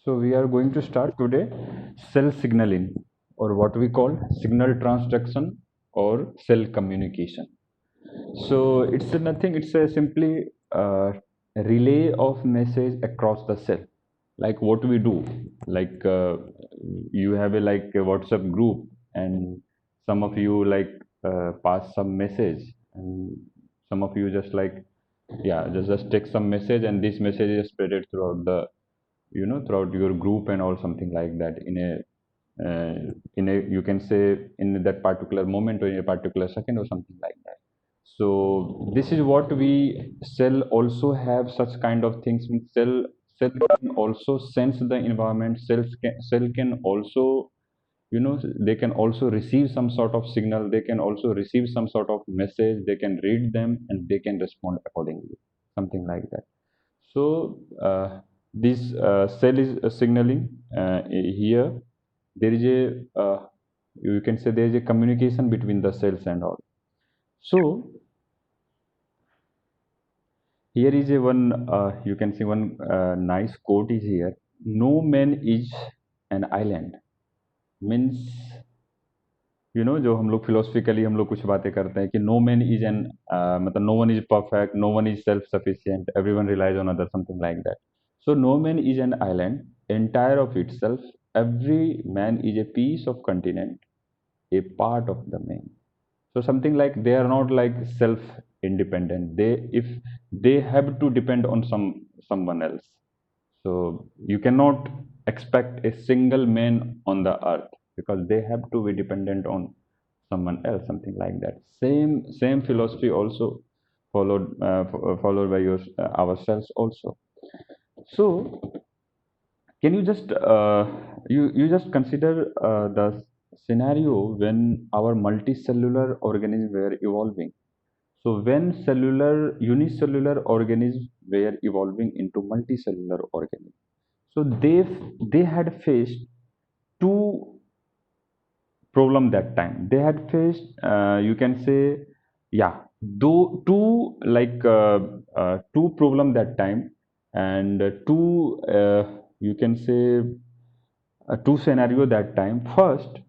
So we are going to start today cell signaling, or what we call signal transduction or cell communication. So it's nothing, it's a simply relay of message across the cell. Like what we do, like you have a WhatsApp group, and some of you pass some message, and some of you just just take some message, and this message is spreaded throughout the throughout your group and all, something like that, in a you can say in that particular moment or in a particular second or something like that. So this is what we cell also have such kind of things. Cell can also sense the environment. Cell can also, they can also receive some sort of signal. They can also receive some sort of message. They can read them and they can respond accordingly, something like that. So this cell is signaling here. There is a you can say there is a communication between the cells and all. So here is a one you can see one nice quote is here. No man is an island. Means, जो हम लोग philosophically हम लोग कुछ बातें करते हैं कि नो मैन इज एन, मतलब no one is perfect, no one is self sufficient, everyone relies on other, something like that. So no man is an island, entire of itself. Every man is a piece of continent, a part of the main. So something like they are not like self-independent. If they have to depend on someone else. So you cannot expect a single man on the earth because they have to be dependent on someone else, something like that. Same philosophy also followed by ourselves also. So can you just you just consider the scenario when our multicellular organisms were evolving. So when unicellular organisms were evolving into multicellular organisms, so they had faced two problem that time. They had faced, you can say, yeah, two problem that time, and two you can say two scenario that time. First,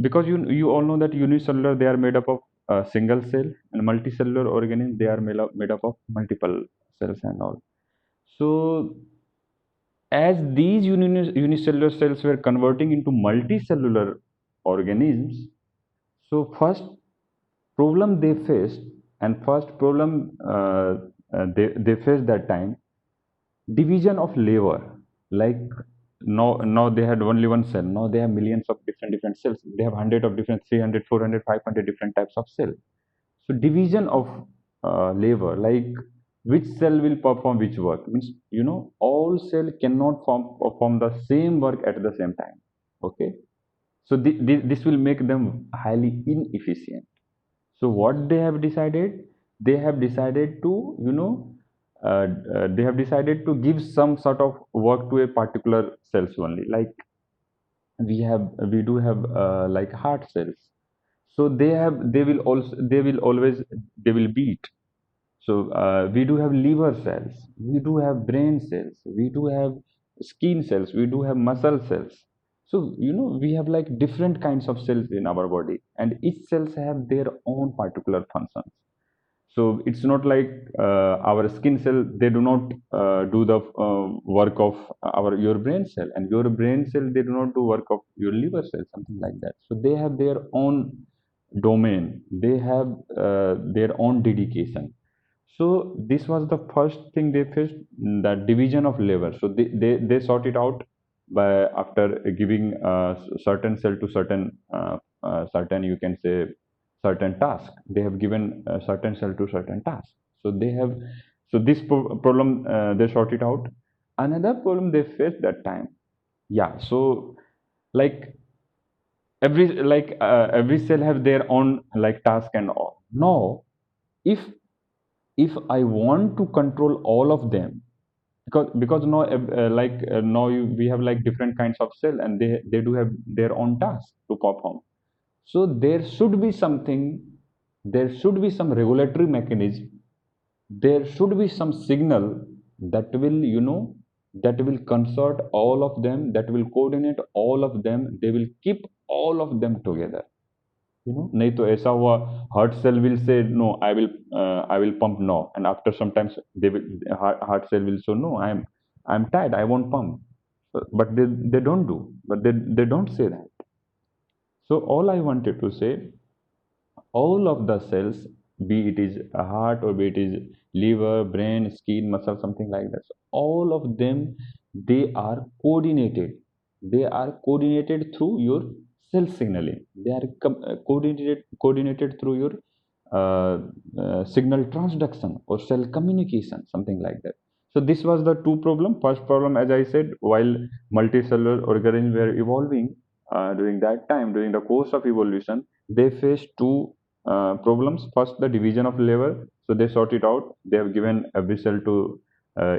because you all know that unicellular, they are made up of single cell, and multicellular organisms, they are made up of multiple cells and all. So as these unicellular cells were converting into multicellular organisms, so first problem they faced, and first problem they faced that time, division of labor. Like now they had only one cell. Now they have millions of different cells. They have hundred of different 300, 400, 500 different types of cell. So division of labor, like which cell will perform which work, means all cell cannot perform the same work at the same time. Okay, so this will make them highly inefficient. So what they have decided, they have decided to they have decided to give some sort of work to a particular cells only. Like we do have like heart cells. So they will always, they will beat. So we do have liver cells, we do have brain cells, we do have skin cells, we do have muscle cells. So we have like different kinds of cells in our body, and each cells have their own particular functions. So it's not like our skin cell, they do not do the work of your brain cell, and your brain cell, they do not do work of your liver cell, something like that. So they have their own domain, they have their own dedication. So this was the first thing they faced, that division of labor. So they sort it out by after giving certain cell to certain, you can say, certain task. They have given certain cell to certain task. So they have, so this problem they sort it out. Another problem they faced that time, yeah. So like every cell have their own like task and all. Now if I want to control all of them, because now we have like different kinds of cell, and they do have their own tasks to perform. So there should be something, there should be some regulatory mechanism, there should be some signal that will that will consort all of them, that will coordinate all of them, they will keep all of them together. नहीं तो ऐसा हुआ, heart cell will say no, I will pump now, and after sometimes heart cell will say no, I'm tired, I won't pump. But they don't do, but they don't say that. So all I wanted to say, all of the cells, be it is a heart or be it is liver, brain, skin, muscle, something like that, so all of them, they are coordinated, they are coordinated through your cell signaling, they are coordinated through your signal transduction or cell communication, something like that. So this was the two problem. First problem, as I said, while multicellular organisms were evolving, during that time, during the course of evolution, they faced two problems. First, the division of labor. So they sort it out. They have given every cell to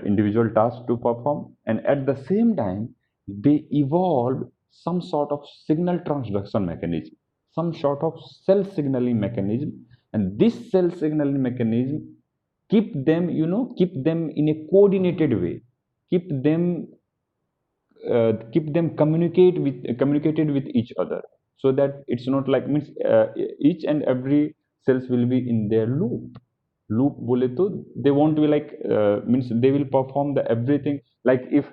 individual tasks to perform, and at the same time, they evolved some sort of signal transduction mechanism, some sort of cell signaling mechanism, and this cell signaling mechanism keep them in a coordinated way, keep them communicated with each other, so that it's not like, means each and every cells will be in their loop bole to, they won't be like, means they will perform the everything, like if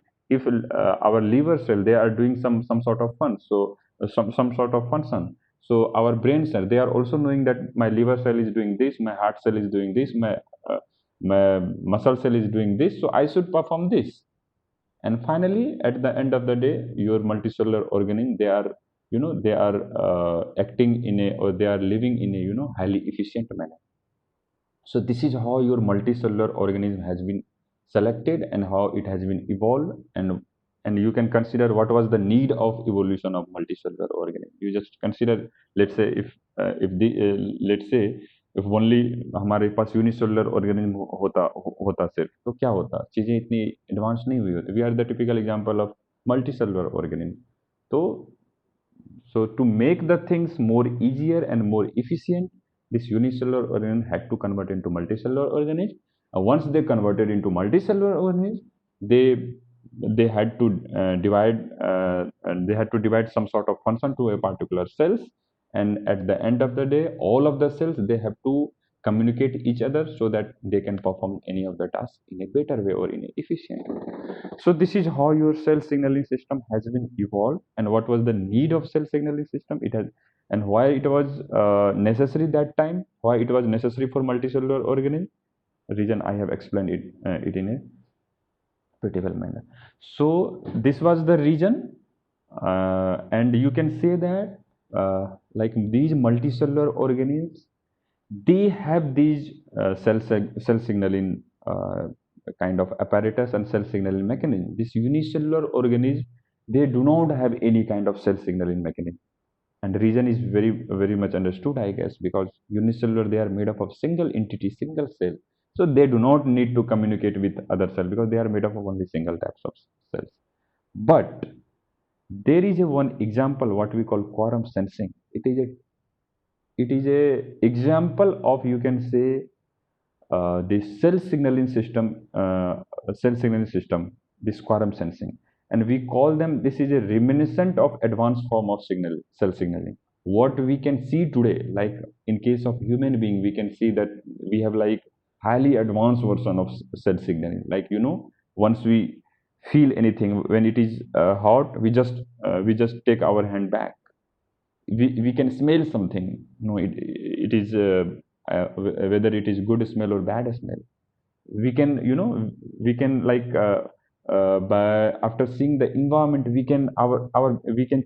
our liver cell, they are doing some sort of fun, so some sort of function, so our brain cell, they are also knowing that my liver cell is doing this, my heart cell is doing this, my muscle cell is doing this, so I should perform this. And finally, at the end of the day, your multicellular organism, they are, they are acting in a, or they are living in a, highly efficient manner. So this is how your multicellular organism has been selected and how it has been evolved. And you can consider what was the need of evolution of multicellular organism. You just consider, let's say, let's say if only हमारे पास unicellular organism होता सिर्फ, तो क्या होता, चीजें इतनी advance नहीं हुई होती. We are the typical example of multicellular organism. तो so to make the things more easier and more efficient, this unicellular organism had to convert into multicellular organism. Once they converted into multicellular organism, they had to divide some sort of function to a particular cells, and at the end of the day, all of the cells, they have to communicate each other so that they can perform any of the tasks in a better way or in an efficient way. So this is how your cell signaling system has been evolved, and what was the need of cell signaling system, it has, and why it was necessary that time, why it was necessary for multicellular organism. Reason I have explained it in a pretty well manner. So this was the reason, and you can say that like these multicellular organisms, they have these cell signaling kind of apparatus and cell signaling mechanism. This unicellular organism, they do not have any kind of cell signaling mechanism, and the reason is very much understood, I guess, because unicellular, they are made up of single entity, single cell, so they do not need to communicate with other cell because they are made up of only single types of cells. But there is a one example what we call quorum sensing. It is a example of, you can say, the cell signaling system, this quorum sensing, and we call them, this is a reminiscent of advanced form of cell signaling. What we can see today, like in case of human being, we can see that we have like highly advanced version of cell signaling. Like, once we feel anything, when it is hot, we just take our hand back. We can smell something. No, it is whether it is good smell or bad smell. We can like by after seeing the environment, we can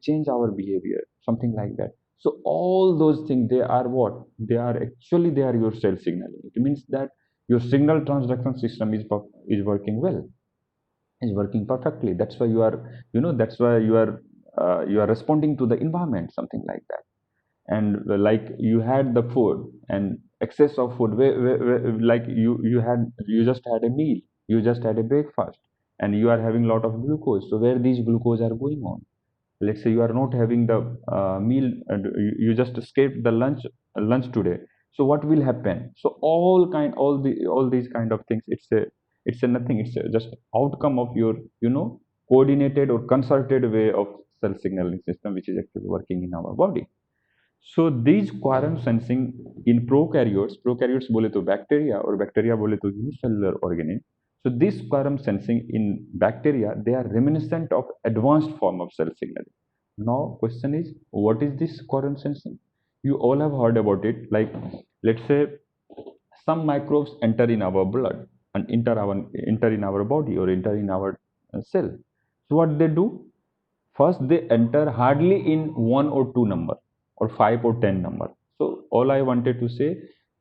change our behavior, something like that. So all those things, they are what? They are your cell signaling. It means that your signal transduction system is working well, is working perfectly. That's why that's why you are responding to the environment, something like that. And like you had the food and excess of food, like you just had a meal, you just had a breakfast, and you are having a lot of glucose. So where these glucose are going on? Let's say you are not having the meal, and you just escaped the lunch today. So what will happen? So all these kind of things, It's a nothing, it's a just outcome of your coordinated or concerted way of cell signaling system which is actually working in our body. So these quorum sensing in prokaryotes बोले तो bacteria और bacteria बोले तो unicellular organism. So this quorum sensing in bacteria, they are reminiscent of advanced form of cell signaling. Now question is, what is this quorum sensing? You all have heard about it. Like, let's say some microbes enter in our blood and enter in our body or enter in our cell. So what they do? First, they enter hardly in 1 or 2 number or 5 or 10 number. So all I wanted to say,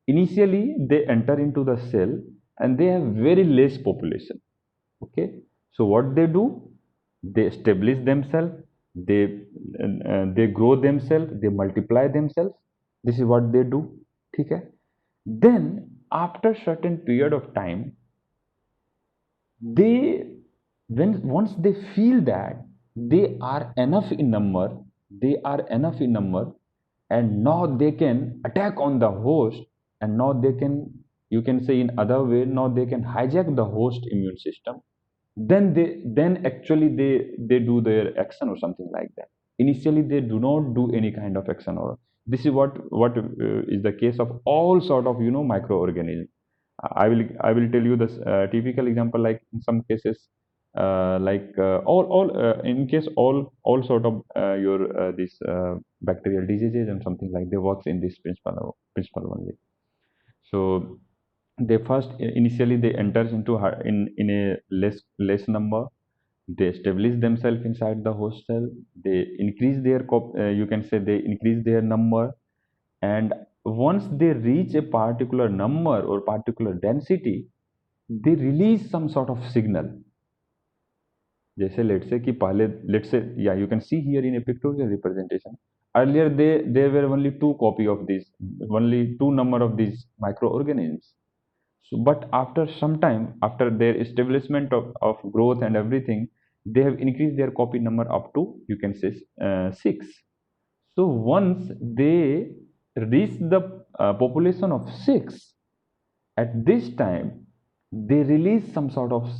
initially they enter into the cell and they have very less population. Okay. So what they do? They establish themselves, they grow themselves, they multiply themselves. This is what they do. Okay. Then after certain period of time, they once they feel that they are enough in number, and now they can attack on the host, and now they can, you can say in other way, now they can hijack the host immune system. Then actually they do their action or something like that. Initially they do not do any kind of action, or this is what is the case of all sort of microorganisms. I will tell you this typical example, like in some cases, all in case all sort of your these bacterial diseases and something like, they works in this principle only. So they first initially they enters into in a less number. They establish themselves inside the host cell. They increase their you can say they increase their number, and once they reach a particular number or particular density, they release some sort of signal. जैसे let's say कि पहले, let's say, yeah, you can see here in a pictorial representation, earlier there were only 2 copy of these, only 2 number of these microorganisms. So but after some time, after their establishment of growth and everything, they have increased their copy number up to, you can say, 6. So once they reach the population of 6, at this time they release some sort of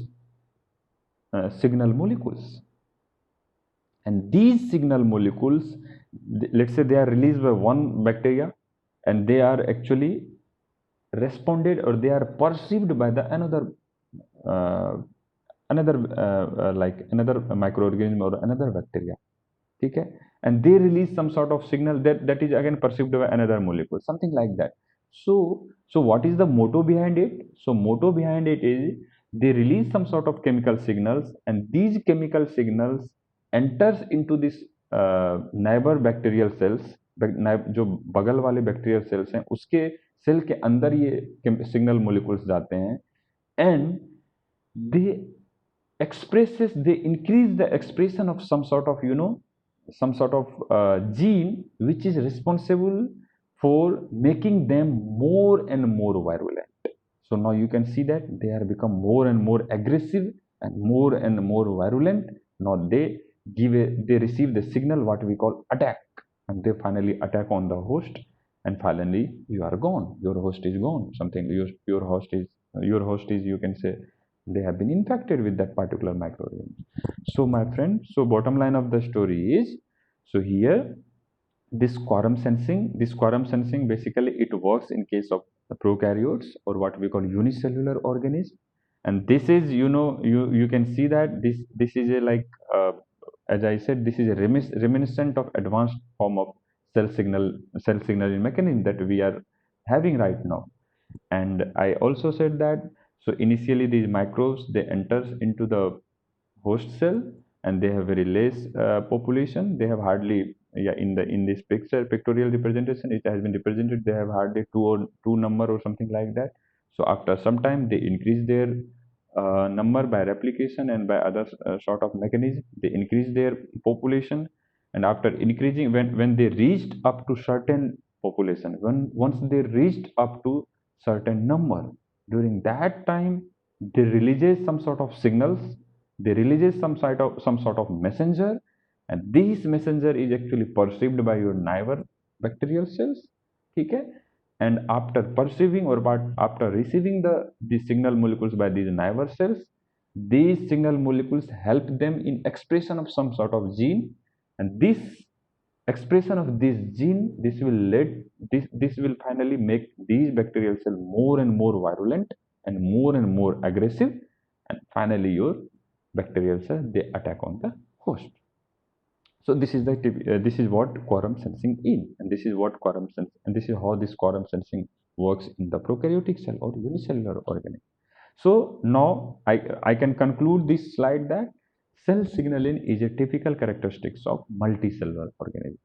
signal molecules, and these signal molecules, let's say they are released by one bacteria, and they are actually responded or they are perceived by the another like another microorganism or another bacteria. Okay, and they release some sort of signal that is again perceived by another molecule, something like that. So what is the motto behind it? So motto behind it is, they release some sort of chemical signals, and these chemical signals enters into this neighbor bacterial cells, जो बगल वाले bacterial cells हैं उसके cell के अंदर ये signal molecules जाते हैं, and they increase the expression of some sort of gene which is responsible for making them more and more virulent. So now you can see that they are become more and more aggressive and more virulent. Now they receive the signal what we call attack, and they finally attack on the host, and finally you are gone. Your host is gone. Your host is, you can say, they have been infected with that particular microorganism. So my friend, so bottom line of the story is, so here this quorum sensing basically it works in case of the prokaryotes, or what we call unicellular organisms. And this is, you can see that this is a like as I said, this is a reminiscent of advanced form of cell signaling mechanism that we are having right now. And I also said that, so initially these microbes, they enters into the host cell, and they have very less population. They have hardly, in this pictorial representation, it has been represented, they have hardly two number or something like that. So after some time they increase their number by replication and by other sort of mechanism. They increase their population, and after increasing, when they reached up to certain population, once they reached up to certain number, during that time they releases some sort of signals, they releases some sort of messenger, and this messenger is actually perceived by your neighbor bacterial cells. Okay, and after perceiving or after receiving the signal molecules by these neighbor cells, these signal molecules help them in expression of some sort of gene, and this expression of this gene, this will finally make these bacterial cell more and more virulent and more aggressive, and finally your bacterial cell they attack on the host. So this is what quorum sensing is, and this is what quorum sense, and this is how this quorum sensing works in the prokaryotic cell or unicellular organism. So now I can conclude this slide that cell signaling is a typical characteristics of multicellular organism.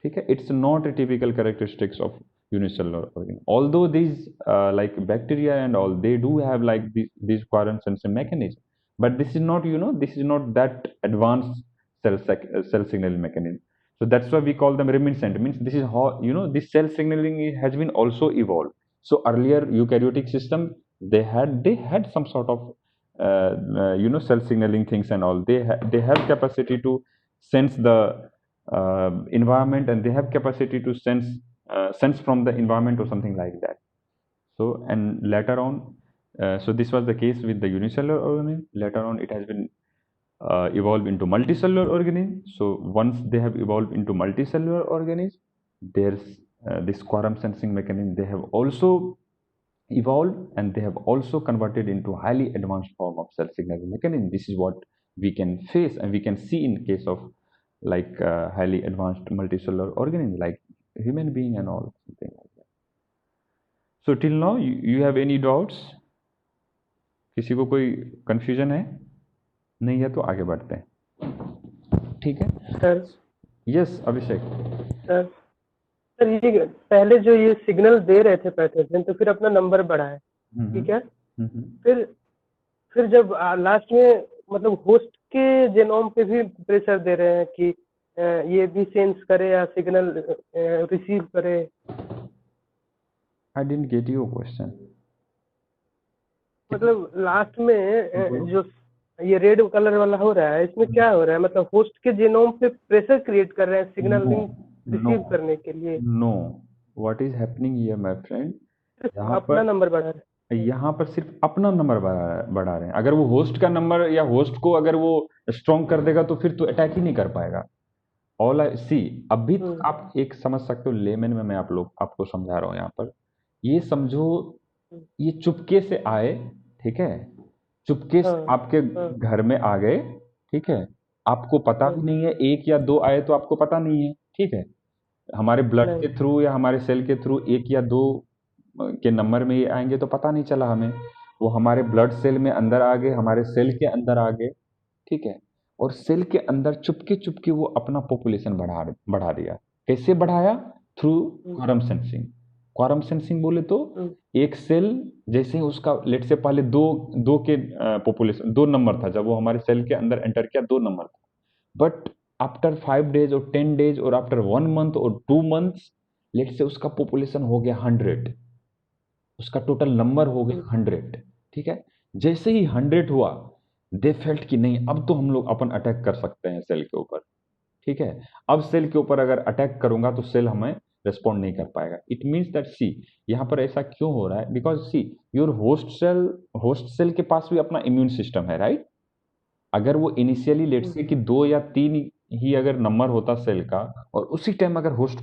Okay, it's not a typical characteristics of unicellular organism. Although these like bacteria and all, they do have like these quorum sensing mechanism, but this is not this is not that advanced cell signaling mechanism. So that's why we call them reminiscent. Means this is how this cell signaling has been also evolved. So earlier eukaryotic system they had some sort of cell signaling things and all. They have capacity to sense the environment, and they have capacity to sense from the environment or something like that. So and later on, so this was the case with the unicellular organism. Later on, it has been evolved into multicellular organism. So once they have evolved into multicellular organisms, there's this quorum sensing mechanism. They have also evolved, and they have also converted into highly advanced form of cell signaling mechanism. This is what we can face and we can see in case of like highly advanced multicellular organisms like human being and all, something like that. So till now you have any doubts? किसी को कोई confusion है? नहीं है तो आगे बढ़ते हैं, ठीक है सर? यस अभिषेक सर सर ये पहले जो ये सिग्नल दे रहे थे पैथोजन, तो फिर अपना नंबर बढ़ाए, ठीक है। फिर जब लास्ट में मतलब होस्ट के जेनोम पे भी प्रेशर दे रहे हैं कि ये भी सेंस करे या सिग्नल रिसीव करे। I didn't get your question. मतलब लास्ट में जो ये रेड कलर वाला हो रहा है, इसमें क्या हो रहा है? मतलब होस्ट के जेनोम पे प्रेशर क्रिएट कर रहे हैं सिग्नलिंग रिसीव करने के लिए। No, what is happening here my friend, अपना नंबर बढ़ा रहे हैं, यहाँ पर सिर्फ अपना नंबर बढ़ा रहे हैं। अगर वो होस्ट का नंबर या होस्ट को अगर वो स्ट्रॉन्ग कर देगा तो फिर तो अटैक ही नहीं कर पाएगा। ऑल आई सी, अभी तक आप एक समझ सकते हो लेमन में, मैं आपको समझा रहा हूँ। यहाँ पर ये समझो, ये चुपके से आए, ठीक है, चुपके से आपके घर में आ गए, ठीक है, आपको पता भी नहीं है, एक या दो आए तो आपको पता नहीं है, ठीक है, हमारे ब्लड के थ्रू या हमारे सेल के थ्रू एक या दो के नंबर में ये आएंगे तो पता नहीं चला हमें। वो हमारे ब्लड सेल में अंदर आ गए, हमारे सेल के अंदर आ गए, ठीक है, और सेल के अंदर चुपके चुपके वो अपना पॉपुलेशन बढ़ा दिया। कैसे बढ़ाया? Through quorum sensing. Quorum sensing बोले तो एक सेल जैसे ही उसका लेट से पहले दो के पॉपुलेशन 2 नंबर था, जब वो हमारे सेल के अंदर एंटर किया 2 नंबर था, बट आफ्टर 5 days और 10 days और आफ्टर 1 month और 2 months लेट से उसका पॉपुलेशन हो गया 100, उसका टोटल नंबर हो गया 100, ठीक है। जैसे ही 100 हुआ, दे फेल्ट कि नहीं अब तो हम लोग अपन अटैक कर सकते हैं सेल के ऊपर, ठीक है। अब सेल के ऊपर अगर अटैक करूंगा तो सेल हमें रेस्पॉन्ड नहीं कर पाएगा। इट मीन्स दैट सी, यहाँ पर ऐसा क्यों हो रहा है? Because see, your host cell के पास भी अपना इम्यून सिस्टम है, राइट। अगर वो इनिशियली लेट से कि 2 या 3 ही अगर नंबर होता सेल का, और उसी टाइम अगर होस्ट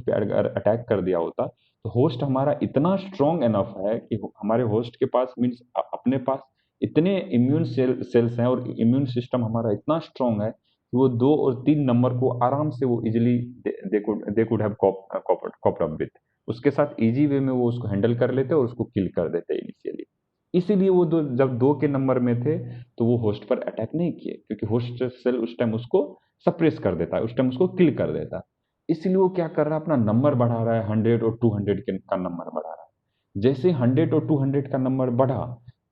पे अगर अटैक कर दिया होता, तो होस्ट हमारा इतना स्ट्रॉन्ग एनफ है कि हमारे होस्ट के पास मीन्स अपने पास इतने इम्यून सेल्स हैं और इम्यून सिस्टम हमारा इतना स्ट्रॉन्ग है कि वो 2 और 3 नंबर को आराम से वो easily they could have coped up with, उसके साथ इजी वे में वो उसको हैंडल कर लेते और उसको किल कर देते इनिशियली। इसीलिए वो जब 2 के नंबर में थे तो वो होस्ट पर अटैक नहीं किए, क्योंकि होस्ट सेल उस टाइम उसको सप्रेस कर देता है, उस टाइम उसको किल कर देता है। इसलिए वो क्या कर रहा है, अपना नंबर बढ़ा रहा है, 100 और 200 का नंबर बढ़ा रहा है। जैसे 100 और 200 का नंबर बढ़ा,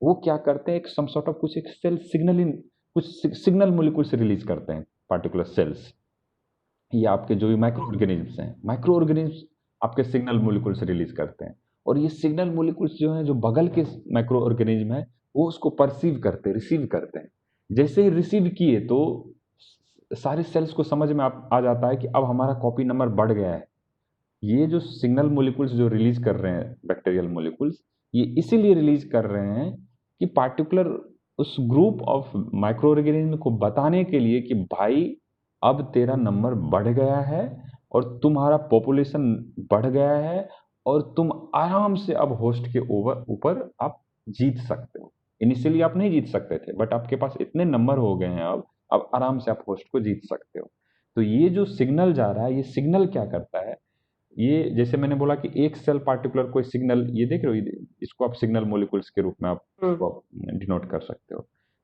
वो क्या करते हैं, एक सम सॉर्ट ऑफ कुछ एक सेल सिग्नलिंग, कुछ सिग्नल मोलिक्यूल्स रिलीज करते हैं पार्टिकुलर सेल्स। ये आपके जो भी माइक्रो ऑर्गेनिज्म्स हैं, माइक्रो ऑर्गेनिज्म्स आपके सिग्नल मोलिक्यूल्स रिलीज करते हैं, और ये सिग्नल मोलिक्यूल्स जो हैं, जो बगल के माइक्रो ऑर्गेनिज्म है, वो उसको परसीव करते हैं, रिसीव करते हैं। जैसे ही रिसीव किए तो सारे सेल्स को समझ में आ जाता है कि अब हमारा कॉपी नंबर बढ़ गया है, ये जो सिग्नल मोलिकुल्स जो रिलीज कर रहे हैं बैक्टीरियल मोलिकुल्स, ये इसीलिए रिलीज कर रहे हैं कि पार्टिकुलर उस ग्रुप ऑफ माइक्रो ऑर्गेनिज्म को बताने के लिए कि भाई अब तेरा नंबर बढ़ गया है और तुम्हारा पॉपुलेशन बढ़ गया है और तुम आराम से अब होस्ट के ऊपर आप जीत सकते हो। इनिशियली आप नहीं जीत सकते थे, बट आपके पास इतने नंबर हो गए हैं अब आराम से आप होस्ट को जीत सकते हो। तो ये जो सिग्नल जा रहा है, ये सिग्नल क्या करता है, ये जैसे मैंने बोला कि एक सेल पार्टिकुलर कोई सिग्नल, ये देख रहे हो, इसको आप सिग्नल मोलिकुल्स के रूप में आप इसको डिनोट कर सकते हो।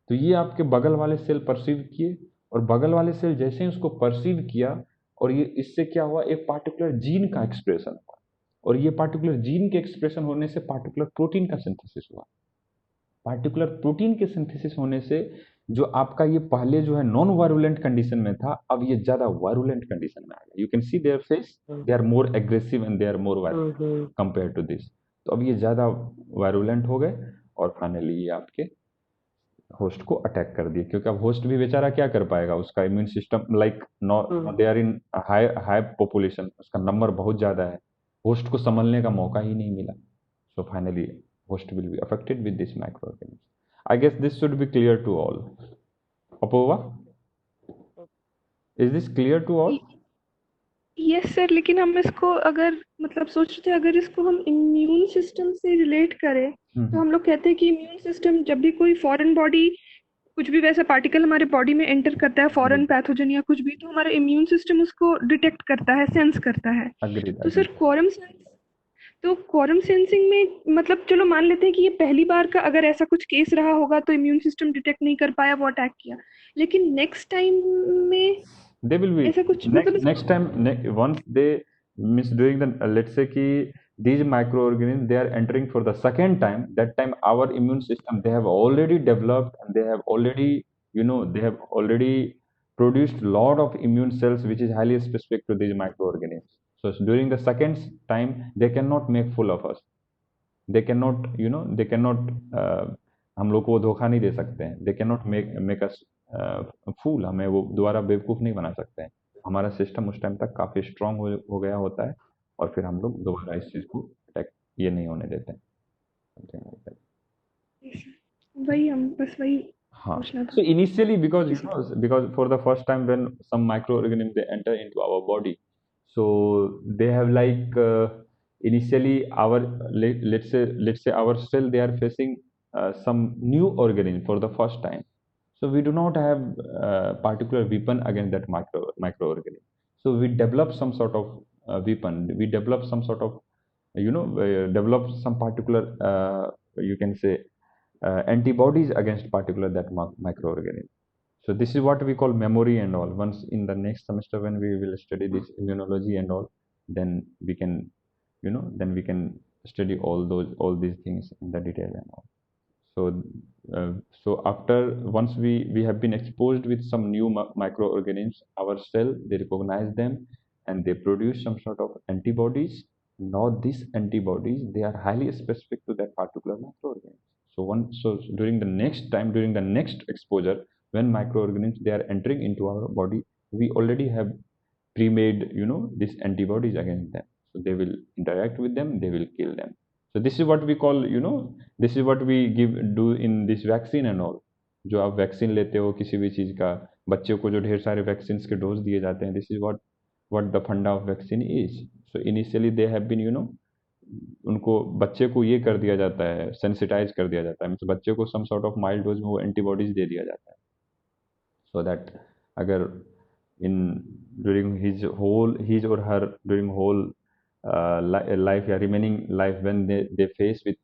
तो ये आपके बगल वाले सेल परसीव किए, और बगल वाले सेल जैसे ही उसको परसीव किया, और ये इससे क्या हुआ, एक पार्टिकुलर जीन का एक्सप्रेशन हुआ, और ये पार्टिकुलर जीन के एक्सप्रेशन होने से पार्टिकुलर प्रोटीन का सिंथेसिस हुआ। पार्टिकुलर प्रोटीन के सिंथेसिस होने से जो आपका ये पहले जो है नॉन वायरुलेंट कंडीशन में था, अब ये ज्यादा वायरुलेंट कंडीशन में आ गया। You can see their face, they are more aggressive and they are more virulent compare to this. तो अब ये ज्यादा वायरुलेंट हो गए, और फाइनली ये आपके होस्ट को अटैक कर दिए, क्योंकि अब होस्ट भी बेचारा क्या कर पाएगा, उसका immune system like no, they are in high high population, उसका नंबर बहुत ज्यादा है, होस्ट को संभलने का मौका ही नहीं मिला। So finally, host will be affected with this microorganism. I guess this should be clear to all. Apova, is this clear to all? Yes sir, लेकिन हम इसको अगर मतलब सोच रहे थे अगर इसको हम इम्यून सिस्टम से रिलेट करें तो हम लोग कहते हैं कि इम्यून सिस्टम जब भी कोई फॉरेन बॉडी कुछ भी वैसा पार्टिकल हमारे बॉडी में एंटर करता है, फॉरेन पैथोजन या कुछ भी, तो हमारा इम्यून सिस्टम उसको डिटेक्ट करता है, सेंस करता है। तो सर क्वारम सेंसिंग में मतलब चलो मान लेते हैं कि ये पहली बार का अगर ऐसा कुछ केस रहा होगा तो इम्यून सिस्टम डिटेक्ट नहीं कर पाया, वो अटैक किया, लेकिन नेक्स्ट टाइम में they will be ऐसा कुछ next time once they miss doing the let's say ki these microorganisms they are entering for the second time, that time our immune system they have already developed and they have already, they have already produced lot of immune cells which is highly specific to these microorganisms. So during the second time they cannot make full of us, they cannot, they cannot हम लोग को धोखा नहीं दे सकते हैं, they cannot make us फूल, हमें वो दोबारा बेवकूफ़ नहीं बना सकते हैं। हमारा सिस्टम उस टाइम तक काफ़ी स्ट्रांग हो गया होता है, और फिर हम लोग दोबारा इस चीज़ को अटैक ये नहीं होने देते हैं। वही हम बस वही हाँ, so initially because for the first time when some microorganisms they enter into our body, so they have like initially our let's say our cell they are facing some new organism for the first time. So we do not have particular weapon against that microorganism. So we develop some sort of weapon. We develop some sort of, develop some particular, you can say, antibodies against particular that microorganism. So this is what we call memory and all. Once in the next semester when we will study this immunology and all, then we can, then we can study all these things in the detail and all. So after once we have been exposed with some new microorganisms, our cell they recognize them and they produce some sort of antibodies. Now these antibodies they are highly specific to that particular microorganism. So during the next time, during the next exposure, when microorganisms they are entering into our body, we already have pre-made these antibodies against them. So they will interact with them, they will kill them. So this is what we call, this is what we do in this vaccine and all. जो आप vaccine लेते हो किसी भी चीज़ का, बच्चों को जो ढेर सारे वैक्सीन के डोज दिए जाते हैं, this is what the funda of vaccine is. So initially they have been, उनको बच्चे को ये कर दिया जाता है, सेंसिटाइज कर दिया जाता है, मतलब बच्चे को some sort of mild dose में वो एंटीबॉडीज दे दिया जाता है, सो दैट अगर in during his or her during whole life, yeah, remaining life, when they face with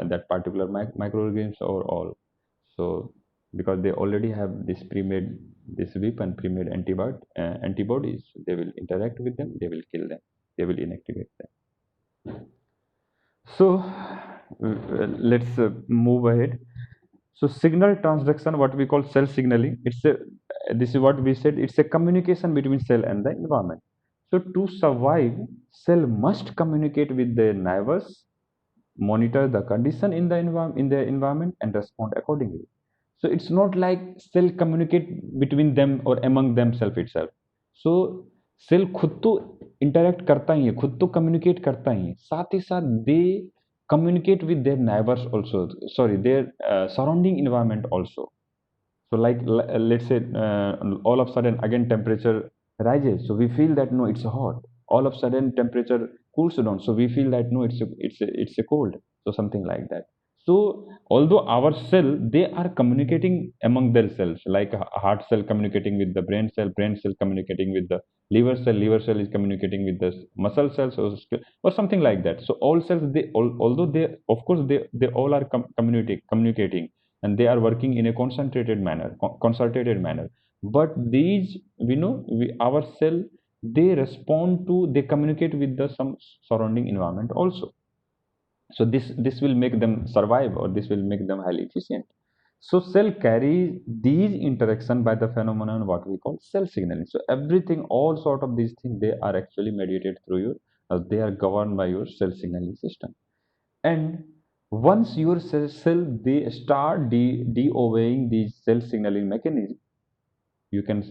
that particular microorganisms or all, so because they already have this pre-made antibodies, they will interact with them, they will kill them, they will inactivate them. So let's move ahead. So signal transduction, what we call cell signaling, this is what we said, it's a communication between cell and the environment. So to survive, cell must communicate with their neighbors, monitor the condition in the environment and respond accordingly. So it's not like cell communicate between them or among themselves itself. So cell खुद तो interact करता ही है, खुद तो communicate करता ही है, साथ ही साथ दे communicate with their neighbors also, sorry, their surrounding environment also. So like let's say all of a sudden again temperature rises, so we feel that no, it's hot. All of a sudden temperature cools down, so we feel that no, it's a cold. So something like that. So although our cell, they are communicating among themselves, like a heart cell communicating with the brain cell communicating with the liver cell is communicating with the muscle cells, or something like that. So all cells, although they, of course, they all are communicating, and they are working in a concentrated manner. But these, our cell, they communicate with the some surrounding environment also. So this will make them survive, or this will make them highly efficient. So cell carries these interaction by the phenomenon what we call cell signaling. So everything, all sort of these things, they are actually mediated through your, they are governed by your cell signaling system. And once your cell they start de-obeying these cell signaling mechanism, you can,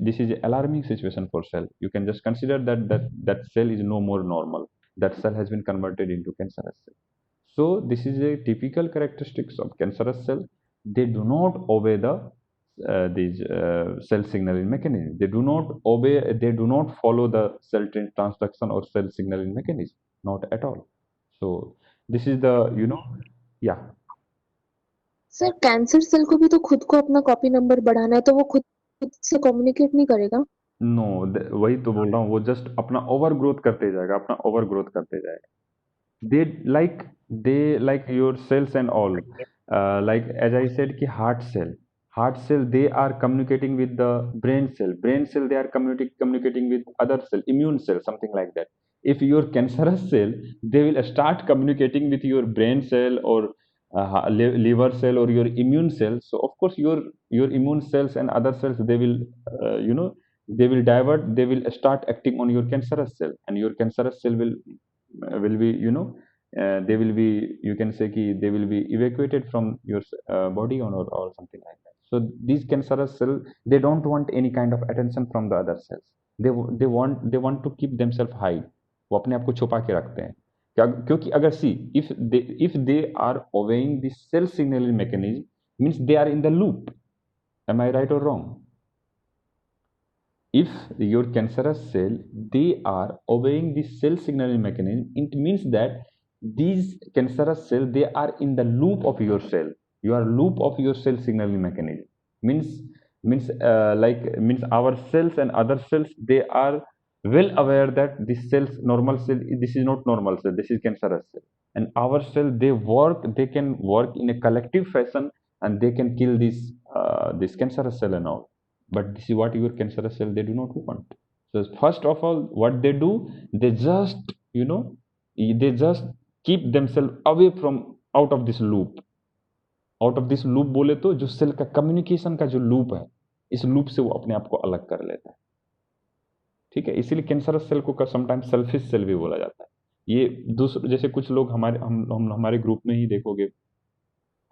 this is an alarming situation for cell. You can just consider that cell is no more normal. That cell has been converted into cancerous cell. So this is a typical characteristics of cancerous cell. They do not obey the these cell signaling mechanism. They do not obey. They do not follow the cell transduction or cell signaling mechanism. Not at all. So this is the, yeah. Sir cancer cell को भी तो खुद को अपना copy number बढ़ाना है, तो वो खुद से कम्युनिकेट नहीं करेगा? नो, वही तो बोल रहा हूँ, वो जस्ट अपना ओवर ग्रोथ करते जाएगा, अपना ओवर ग्रोथ करते जाएगा. They like your cells and all, like as I said कि heart cell they are communicating with the brain cell they are communicating with other cell, immune cell, something like that. If your cancerous cell, they will start communicating with your brain cell, or liver cell, or your immune cell. So of course your immune cells and other cells, they will they will divert, they will start acting on your cancerous cell, and your cancerous cell will be, they will be, you can say ki they will be evacuated from your body, or something like that. So these cancerous cells, they don't want any kind of attention from the other cells. They want to keep themselves hide. वो अपने आप को छुपा के रखते हैं. क्योंकि अगर सी, if they are obeying the cell signaling mechanism, means they are in the loop. Am I right or wrong? If your cancerous cell, they are obeying the cell signaling mechanism, it means that these cancerous cells, they are in the loop of your cell. Your loop of your cell signaling mechanism means our cells and other cells, they are well aware that this cell's normal cell, this is not normal cell, this is cancerous cell. And our cell, they can work in a collective fashion, and they can kill this cancerous cell and all. But this is what your cancerous cell, they do not want. So first of all, what they do, they just, they just keep themselves away from out of this loop. Out of this loop बोले तो जो cell का communication का जो loop है, इस loop से वो अपने आप को अलग कर लेता है. ठीक है, इसीलिए कैंसरस सेल को समटाइम्स सेल्फिश सेल भी बोला जाता है. ये दूसरे, जैसे कुछ लोग हमारे ग्रुप में ही देखोगे,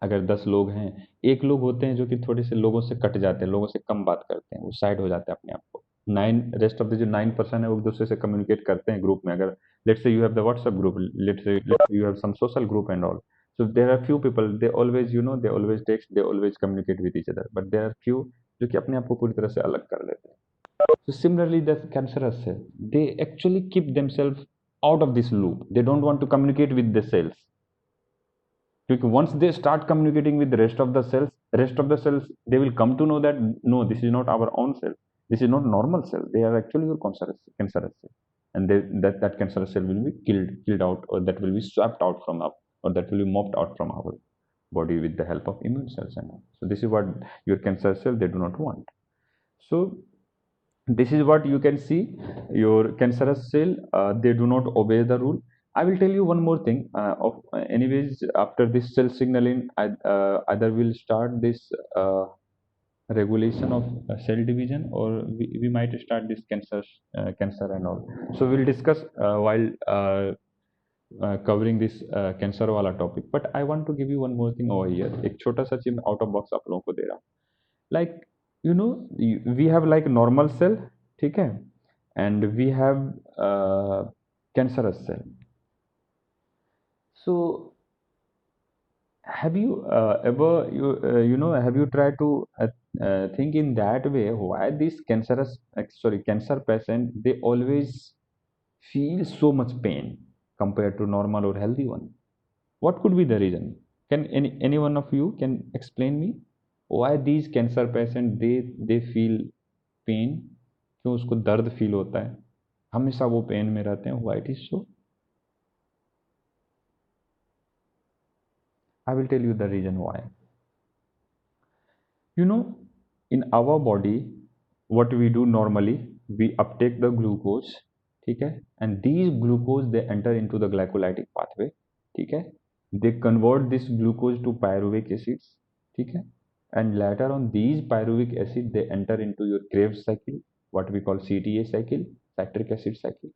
अगर 10 लोग हैं, एक लोग होते हैं जो कि थोड़े से लोगों से कट जाते हैं, लोगों से कम बात करते हैं, वो साइड हो जाते हैं अपने आप को. 9 रेस्ट ऑफ द जो 9% है, वो एक दूसरे से कम्युनिकेट करते हैं ग्रुप में. अगर let's say you have the WhatsApp group, let's say you have some social group and all. So there are few people, they always, they always text, they always communicate with each other. But there are few जो कि अपने आप को पूरी तरह से अलग कर लेते हैं. So similarly, the cancerous cell, they actually keep themselves out of this loop. They don't want to communicate with the cells. Because once they start communicating with the rest of the cells, they will come to know that no, this is not our own cell. This is not normal cell. They are actually your cancerous cell, and that cancerous cell will be killed out, or that will be swapped out from up, or that will be mopped out from our body with the help of immune cells and all. So this is what your cancer cell, they do not want. So this is what you can see, your cancerous cell, they do not obey the rule. I will tell you one more thing. Anyways, after this cell signaling, either we'll start this regulation of cell division, or we might start this cancer and all. So we'll discuss while covering this cancer वाला topic. But I want to give you one more thing over here. एक छोटा सा चीज out of box आप लोगों को दे रहा हूँ. Like we have like normal cell, ठीक है, and we have cancerous cell. So have you ever have you tried to think in that way, why these cancer patient, they always feel so much pain compared to normal or healthy one? What could be the reason? Can any one of you can explain me why these cancer patient they feel pain? क्यों उसको दर्द feel होता है, हमेशा वो pen में रहते हैं? Why it is so? I will tell you the reason why. In our body, what we do normally, we uptake the glucose, ठीक है, and these glucose they enter into the glycolytic pathway, ठीक है, they convert this glucose to pyruvic acids, ठीक है, and later on these pyruvic acid they enter into your Krebs cycle, what we call CTA cycle, citric acid cycle,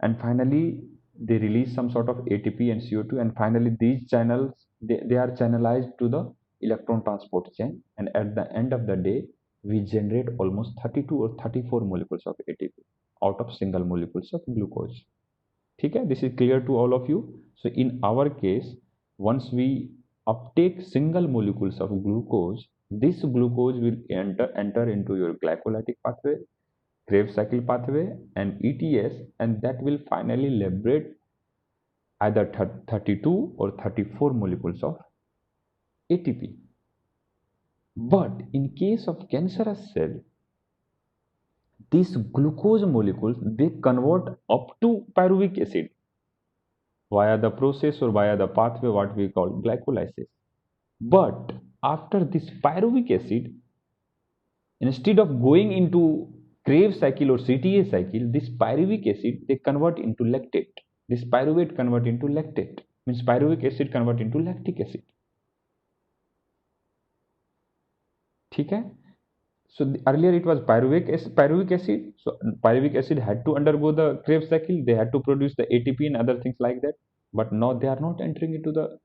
and finally they release some sort of ATP and CO2, and finally these channels they are channelized to the electron transport chain, and at the end of the day we generate almost 32 or 34 molecules of ATP out of single molecules of glucose. ठीक है, this is clear to all of you? So in our case, once we uptake single molecules of glucose, this glucose will enter into your glycolytic pathway, Krebs cycle pathway, and ETS, and that will finally liberate either 32 or 34 molecules of ATP. But in case of cancerous cell, these glucose molecules they convert up to pyruvic acid via the process or via the pathway what we call glycolysis. But after this pyruvic acid, instead of going into Krebs cycle or CTA cycle, this pyruvic acid they convert into lactate. This pyruvate convert into lactate, means pyruvic acid convert into lactic acid. ठीक है? So earlier it was pyruvic acid. So pyruvic acid had to undergo the Krebs cycle. They had to produce the ATP and other things like that. But now they are not entering into the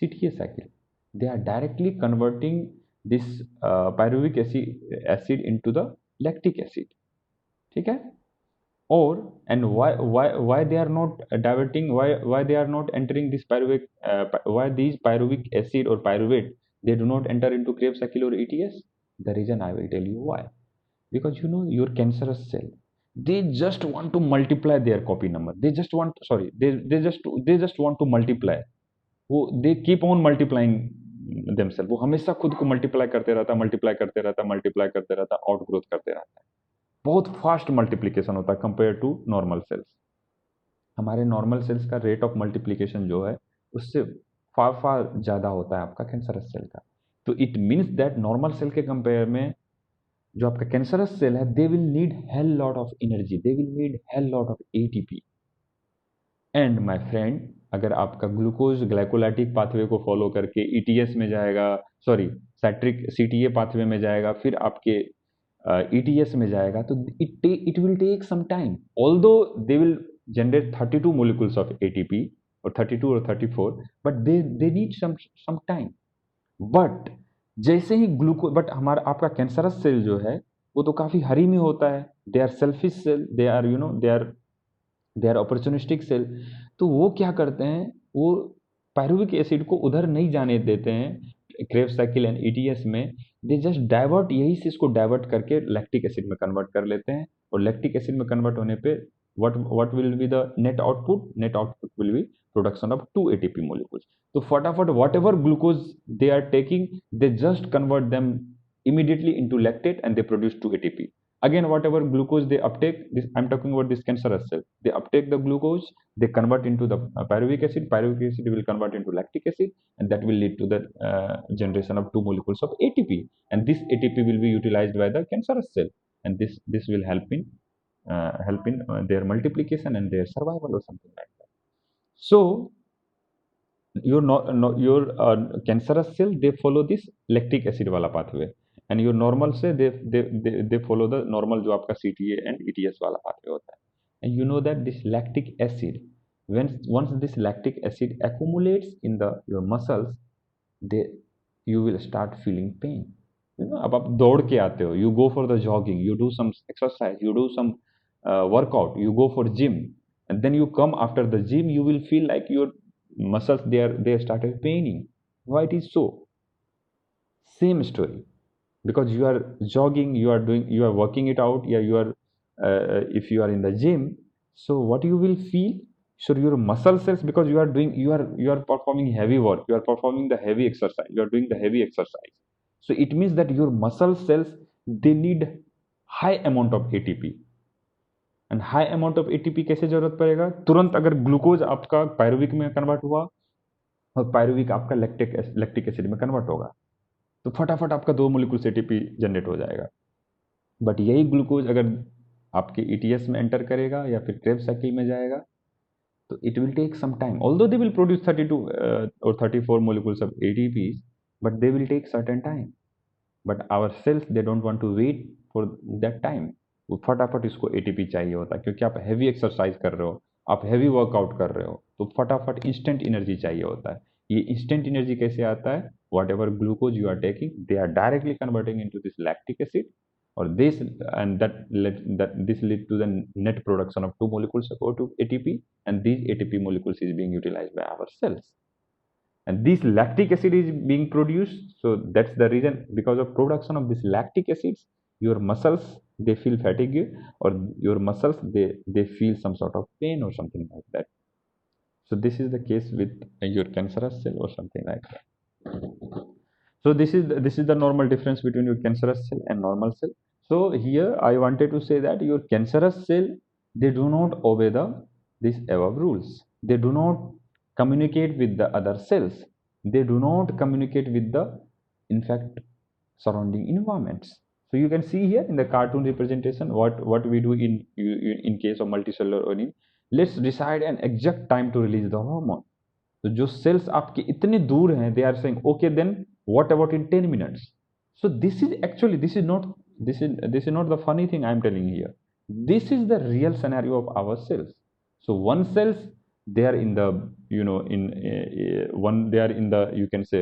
CTA cycle. They are directly converting this pyruvic acid into the lactic acid. ठीक है? Or and why they are not diverting? Why they are not entering this pyruvic? Why these pyruvic acid or pyruvate they do not enter into Krebs cycle or ETS? The reason I will tell you why. Because your cancerous cell, they just want to multiply their copy number. They just want to multiply. वो they keep on multiplying themselves. वो हमेशा खुद को multiply करते रहता, outgrowth करते रहता है. बहुत फास्ट मल्टीप्लिकेशन होता है कंपेयर टू नॉर्मल सेल्स. हमारे नॉर्मल सेल्स का रेट ऑफ मल्टीप्लिकेशन जो है उससे फार ज़्यादा होता है आपका कैंसरस सेल का. तो it means that normal cell के कंपेयर में जो आपका कैंसरस सेल है they will need hell lot of energy, they will need hell lot of ATP. And my friend, अगर आपका ग्लूकोज ग्लाइकोलाइटिक पाथवे को फॉलो करके ईटीएस में जाएगा, साइट्रिक सीटीए पाथवे में जाएगा, फिर आपके ETS में जाएगा, तो it will take some time. Although they will generate 32 molecules of ATP or 32 or 34, but they need some time. But जैसे ही ग्लूकोज, बट हमारा आपका कैंसरस सेल जो है वो तो काफी हरी में होता है. They are selfish cell, they are opportunistic cell. तो वो क्या करते हैं, वो पायरुविक एसिड को उधर नहीं जाने देते हैं क्रेब्स साइकिल एंड ETS में. दे जस्ट डाइवर्ट, यही से इसको डाइवर्ट करके लैक्टिक एसिड में कन्वर्ट कर लेते हैं. और लैक्टिक एसिड में कन्वर्ट होने पे what will be the net output? Net output will be production of 2 ATP molecules. तो फटाफट whatever glucose they are taking, they just convert them immediately into lactate and they produce 2 ATP. Again, whatever glucose they uptake, I'm talking about this cancerous cell, they uptake the glucose, they convert into the pyruvic acid will convert into lactic acid, and that will lead to the generation of 2 molecules of ATP, and this ATP will be utilized by the cancerous cell, and this will help in their multiplication and their survival or something like that. So your cancerous cell, they follow this lactic acid wala pathway, and your normal cell they follow the normal जो आपका CTA and ETS वाला pathway होता है. And you know that this lactic acid, once this lactic acid accumulates in your muscles, you will start feeling pain. अब आप दौड़ के आते हो, you go for the jogging, you do some exercise, you do some workout, you go for gym, and then you come after the gym, you will feel like your muscles they started paining. Why it is so? Same story, because you are jogging, you are working it out, yeah, you are if you are in the gym, so what you will feel, so your muscle cells, because you are performing heavy work, you are performing the heavy exercise, you are doing the heavy exercise, so it means that your muscle cells, they need high amount of ATP. And high amount of ATP कैसे जरूरत पड़ेगा? तुरंत अगर glucose आपका pyruvic में convert हुआ और pyruvic आपका लैक्टिक एसिड में कन्वर्ट होगा, तो फटाफट आपका 2 मोलिकुल्स एटीपी जनरेट हो जाएगा। बट यही ग्लूकोज अगर आपके ईटीएस में एंटर करेगा या फिर क्रेब्स साइकिल में जाएगा, तो it will take some time, although they will produce 32 और 34 molecules of ATP, but they will take certain time. But our cells they don't want to wait for that time, वो फटाफट इसको ATP चाहिए होता है, क्योंकि आप हैवी एक्सरसाइज कर रहे हो, आप हैवी वर्कआउट कर रहे हो, तो फटाफट इंस्टेंट एनर्जी चाहिए होता है। ये इंस्टेंट एनर्जी कैसे आता है? Whatever glucose you are taking, they are directly converting into this lactic acid, or this and this lead to the net production of 2 molecules of ATP, and these ATP molecules is being utilized by our cells, and this lactic acid is being produced. So that's the reason, because of production of this lactic acids, your muscles they feel fatigue, or your muscles they feel some sort of pain or something like that. So this is the case with your cancerous cell or something like that. So this is the normal difference between your cancerous cell and normal cell. So here I wanted to say that your cancerous cell, they do not obey these above rules. They do not communicate with the other cells. They do not communicate with the, in fact, surrounding environments. So you can see here in the cartoon representation what we do in case of multicellular organism. Let's decide an exact time to release the hormone. तो जो sales आपके इतने दूर हैं, they are saying okay then what about in 10 minutes. So this is actually this is not the funny thing I am telling here. This is the real scenario of our cells. So one cells, they are in the they are in the, you can say,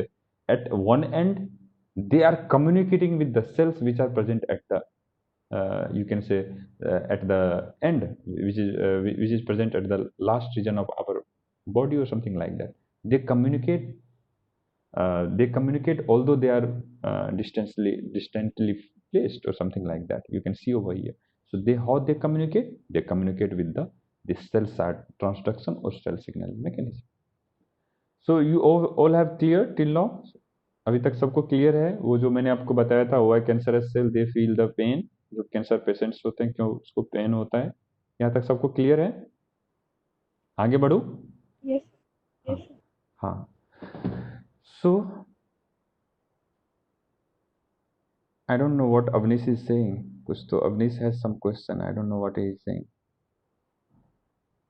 at one end they are communicating with the cells which are present at the you can say at the end, which is present at the last region of our body or something like that. They communicate although they are distantly placed or something like that. You can see over here. So how they communicate with the cell side transduction or cell signaling mechanism. So you all have clear till now? अभी तक सबको clear है? वो जो मैंने आपको बताया था, why cancerous cell they feel the pain, जो कैंसर पेशेंट्स होते हैं क्यों उसको पेन होता है, यहाँ तक सबको क्लियर है? आगे बढ़ू? Yes. हाँ. So I don't know what Avnish is saying. कुछ तो Avnish has some question. I don't know what he is saying.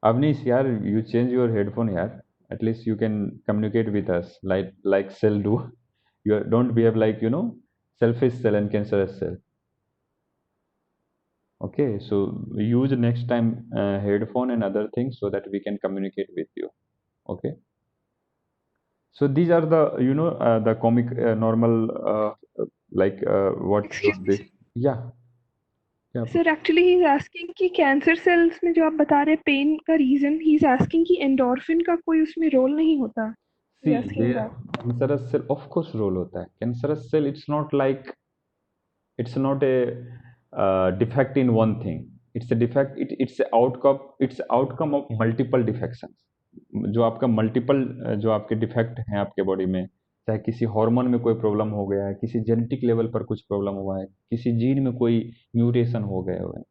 Avnish, यार, you change your headphone, यार. At least you can communicate with us like cell do. You don't behave like selfish cell and cancerous cell. Okay, so use next time headphone and other things so that we can communicate with you. Okay. So these are the the comic normal what Excuse me, they, yeah. sir. Actually, he's asking कि cancer cells में जो आप बता रहे pen का reason, he's asking कि endorphin का कोई उसमें रोल नहीं होता. See, cancerous cell of course role होता है. Cancerous cell, it's not a defect in one thing. It's a defect. It's a outcome of multiple defections. जो आपका मल्टीपल जो आपके डिफेक्ट हैं आपके बॉडी में, चाहे किसी हार्मोन में कोई प्रॉब्लम हो गया है, किसी जेनेटिक लेवल पर कुछ प्रॉब्लम हुआ है, किसी जीन में कोई म्यूटेशन हो गए हुए हैं,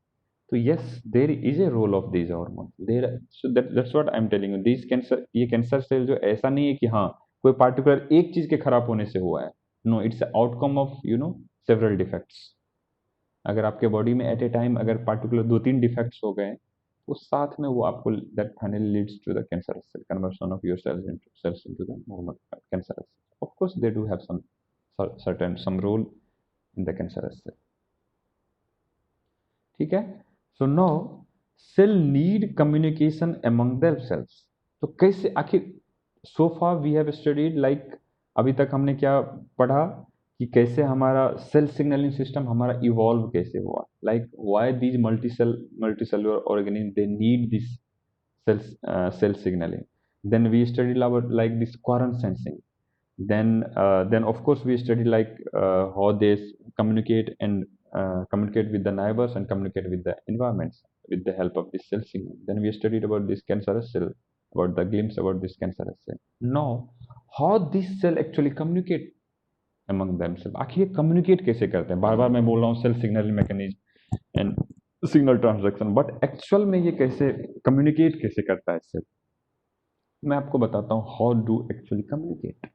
तो yes there is a role of this hormone there. So that's what I am telling you. This cancer, ये कैंसर सेल जो ऐसा नहीं है कि हाँ कोई पार्टिकुलर एक चीज के खराब होने से हुआ है. No, it's outcome of several defects. अगर आपके बॉडी में एट ए टाइम अगर पार्टिकुलर 2-3 डिफेक्ट्स हो गए, वो साथ में वो आपको that finally leads to the cancerous cell, conversion of your cells into the normal cancerous. Of course they do have some role in the cancerous cell. ठीक है. So now cell need communication among themselves. तो कैसे, आखिर so far we have studied like, अभी तक हमने क्या पढ़ा कि कैसे हमारा सेल सिग्नलिंग सिस्टम हमारा इवॉल्व कैसे हुआ, like why these multicellular organism they need this cell signaling. Then we studied about like this quorum sensing. Then of course we studied like how they communicate and communicate with the neighbors and communicate with the environments with the help of this cell signal. Then we studied about this cancerous cell, about the glimpse about this cancerous cell. Now, how this cell actually communicate among themselves? आखिर ये communicate कैसे करते हैं? बार बार मैं बोल रहा हूँ cell signaling mechanism and signal transduction, but actual में ये कैसे कम्युनिकेट कैसे करता है इससे, मैं आपको बताता हूँ how do actually communicate.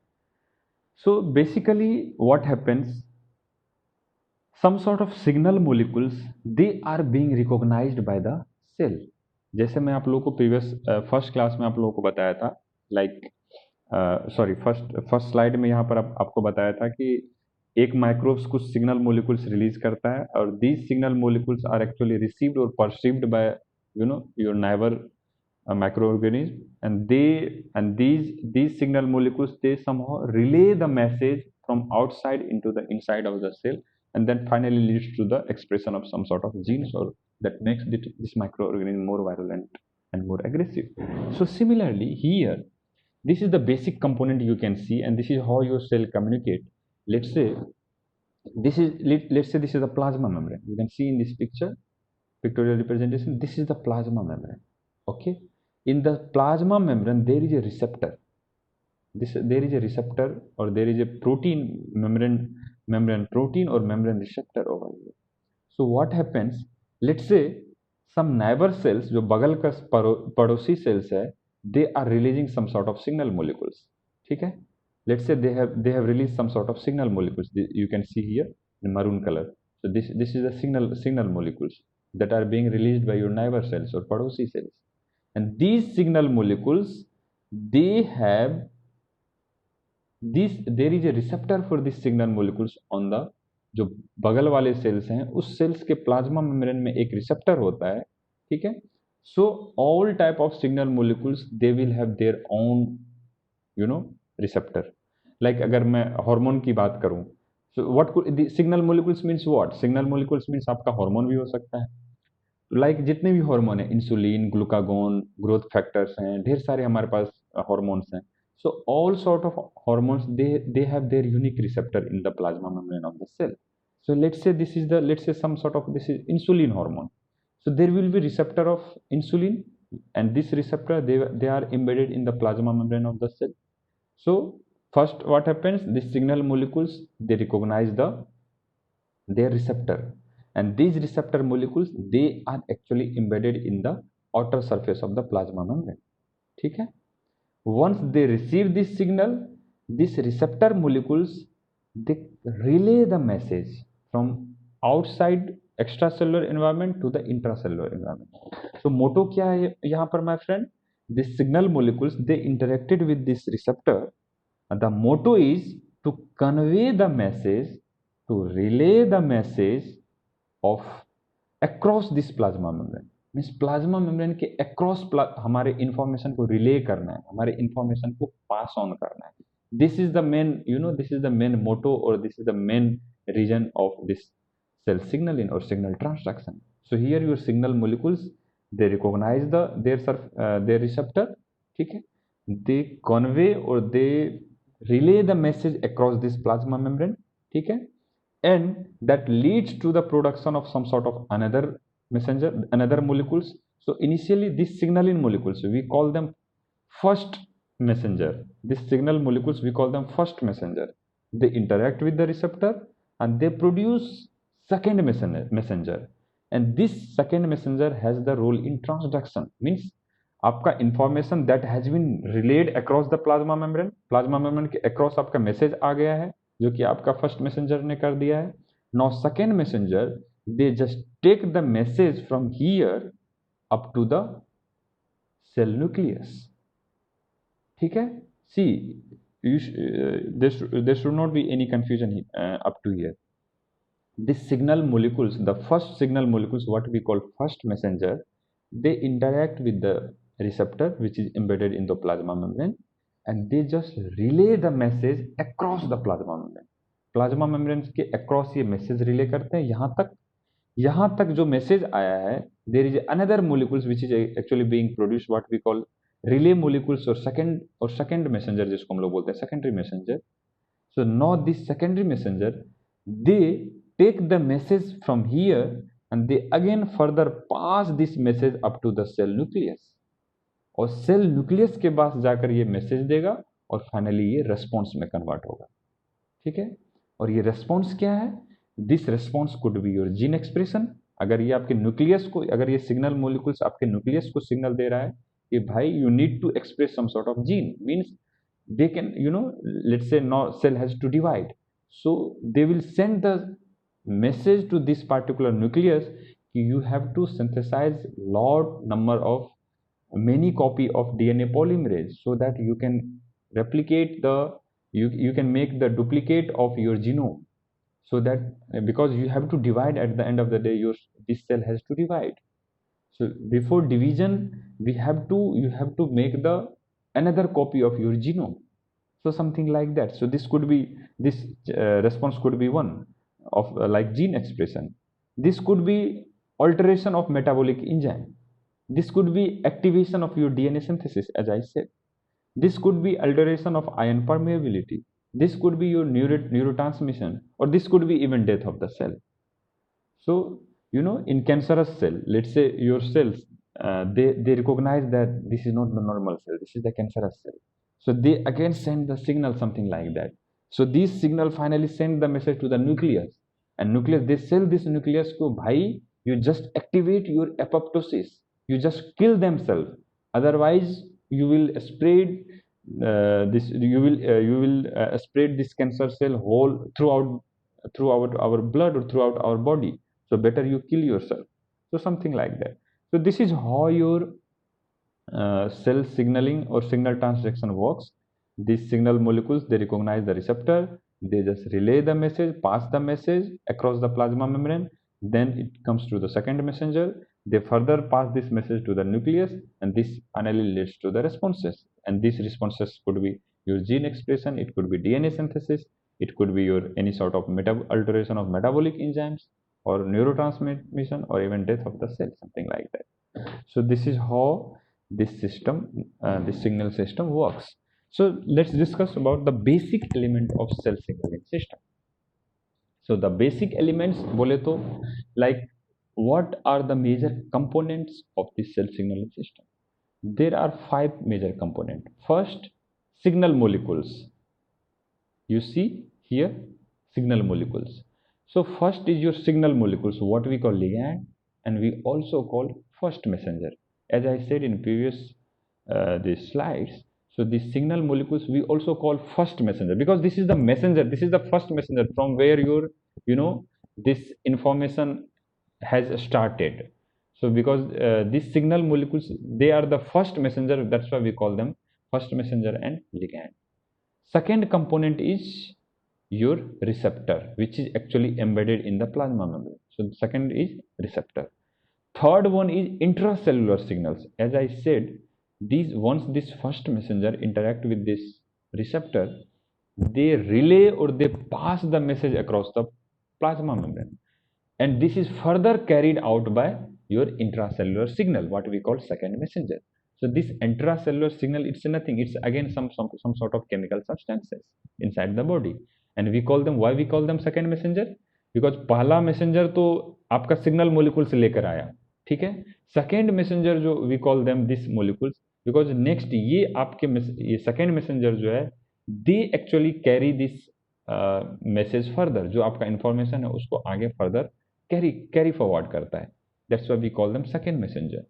So basically what happens, some sort of signal molecules they are being recognised by the cell. जैसे मैं आप लोगों को प्रीवियस फर्स्ट क्लास में आप लोगों को बताया था, लाइक सॉरी फर्स्ट स्लाइड में यहाँ पर आपको बताया था कि एक माइक्रोब्स कुछ सिग्नल मोलिकुल्स रिलीज करता है और these signal molecules are actually received और perceived by your neighbour microorganism, and these signal molecules, they somehow relay the message from outside into the inside of the cell, and then finally leads to the expression of some sort of genes or that makes this microorganism more virulent and more aggressive. So similarly here, this is the basic component you can see, and this is how your cell communicate. Let's say this is a plasma membrane. You can see in this pictorial representation, this is the plasma membrane. Okay, in the plasma membrane there is a receptor. There is a receptor, or there is a protein, membrane protein or membrane receptor over here. So what happens, let's say some neighbor cells, जो बगल का पड़ोसी cells है, they are releasing some sort of signal molecules. ठीक है, let's say they have released some sort of signal molecules. You can see here in maroon color. So this is the signal molecules that are being released by your neighbor cells or padosi cells. And these signal molecules, they have this, there is a receptor for these signal molecules on the, जो बगल वाले sales हैं उस sales के plasma membrane में एक receptor होता है. ठीक है, so all type of signal molecules they will have their own receptor. Like अगर मैं हार्मोन की बात करूं, so what signal molecules means what, signal molecules means आपका हार्मोन भी हो सकता है. लाइक जितने भी हार्मोन है, इंसुलिन, ग्लूकागोन, ग्रोथ फैक्टर्स हैं, ढेर सारे हमारे पास हार्मोन्स हैं. So all sort of hormones, they have their unique receptor in the plasma membrane of the cell. So let's say some sort of, this is insulin hormone. So there will be receptor of insulin, and this receptor they are embedded in the plasma membrane of the cell. So first what happens, these signal molecules, they recognize their receptor, and these receptor molecules, they are actually embedded in the outer surface of the plasma membrane. ठीक है, once they receive this signal, these receptor molecules, they relay the message from outside extracellular environment to the intracellular environment. So motto क्या है यहाँ पर my friend, these signal molecules, they interacted with this receptor, and the motto is to convey the message, to relay the message of across this plasma membrane. Means plasma membrane के across हमारे information को relay करना है, हमारे information को pass on करना है. This is the main, this is the main motto, और this is the main reason of this cell signalling और signal transduction. So here your signal molecules, they recognise their receptor. ठीक है, they convey और they relay the message across this plasma membrane. ठीक है, and that leads to the production of some sort of another molecules. So initially these signaling molecules, we call them first messenger. These signal molecules, we call them first messenger. They interact with the receptor and they produce second messenger, and this second messenger has the role in transduction. Means आपका information that has been relayed across the plasma membrane के across आपका message आ गया है, जो कि आपका first messenger ने कर दिया है. Now second messenger, they just take the message from here up to the cell nucleus. ठीक है, see there should not be any confusion up to here. This signal molecules, the first signal molecules, what we call first messenger, they interact with the receptor which is embedded in the plasma membrane, and they just relay the message across the plasma membrane. Plasma membrane के across ये message relay करते हैं यहाँ तक जो message आया है, there is another molecules which is actually being produce, what we call relay molecules, और सेकंड मैसेंजर जिसको हम लोग बोलते हैं secondary messenger. So now this secondary messenger, they take the message from here and they again further pass this message up to the cell nucleus. और cell nucleus के पास जाकर ये मैसेज देगा और फाइनली ये रेस्पॉन्स में कन्वर्ट होगा. ठीक है, और ये रेस्पॉन्स क्या है? This response could be your gene expression. अगर ये आपके न्यूक्लियस को, अगर ये सिग्नल मोलिकुल्स आपके न्यूक्लियस को सिग्नल दे रहा है कि भाई you need to express some sort of gene, means they can, let's say now cell has to divide, so they will send the message to this particular nucleus, you have to synthesize lot number of many copy of DNA polymerase so that you can replicate you can make the duplicate of your genome, so that because you have to divide at the end of the day, this cell has to divide. So before division you have to make the another copy of your genome. So something like that. So this response could be one of like gene expression. This could be alteration of metabolic enzyme. This could be activation of your DNA synthesis, as I said. This could be alteration of ion permeability. This could be your neurotransmission, or this could be even death of the cell. So in cancerous cell, let's say your cells, they recognize that this is not the normal cell, this is the cancerous cell. So they again send the signal, something like that. So this signal finally send the message to the nucleus, and nucleus, they tell this nucleus ko, bhai, you just activate your apoptosis, you just kill themselves, otherwise you will spread spread this cancer cell whole throughout our blood or throughout our body. So better you kill yourself. So something like that. So this is how your cell signaling or signal transduction works. These signal molecules, they recognize the receptor, they just relay the message, pass the message across the plasma membrane, then it comes to the second messenger, they further pass this message to the nucleus, and this finally leads to the responses. And these responses could be your gene expression, it could be DNA synthesis, it could be your any sort of alteration of metabolic enzymes, or neurotransmission, or even death of the cell, something like that. So this is how this system, this signal system works. So let's discuss about the basic element of cell signaling system. So the basic elements bole to, like, what are the major components of this cell signaling system? There are 5 major components. First, signal molecules. You see here signal molecules. So first is your signal molecules, what we call ligand, and we also call first messenger. As I said in previous these slides, so these signal molecules we also call first messenger, because this is the messenger, this is the first messenger from where your this information has started. So because these signal molecules, they are the first messenger, that's why we call them first messenger and ligand. Second component is your receptor, which is actually embedded in the plasma membrane. So the second is receptor. Third one is intracellular signals. As I said, once this first messenger interact with this receptor, they relay or they pass the message across the plasma membrane, and this is further carried out by your intracellular signal, what we call second messenger. So this intracellular signal, it's nothing, it's again some sort of chemical substances inside the body, and we call them, why we call them second messenger? Because पहला messenger तो आपका signal molecule से लेकर आया, ठीक है. Second messenger जो we call them this molecules, because next ये आपके ये सेकेंड मैसेंजर जो है, they actually carry this message further, जो आपका इंफॉर्मेशन है उसको आगे फर्दर कैरी फॉरवर्ड करता है. That's why we call them second messenger.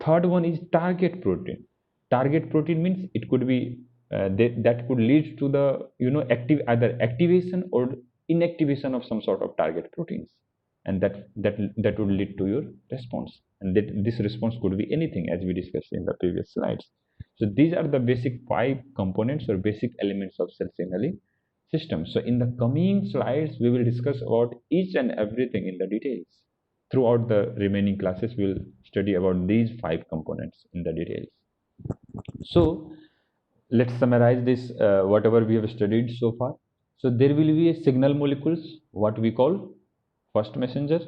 Third one is target protein. Target protein means it could be that could lead to the either activation or inactivation of some sort of target proteins, and that would lead to your response, and this response could be anything, as we discussed in the previous slides. So these are the basic 5 components or basic elements of cell signaling system. So in the coming slides we will discuss about each and everything in the details. Throughout the remaining classes we will study about these 5 components in the details. So let's summarize this whatever we have studied so far. So there will be a signal molecules, what we call first messenger.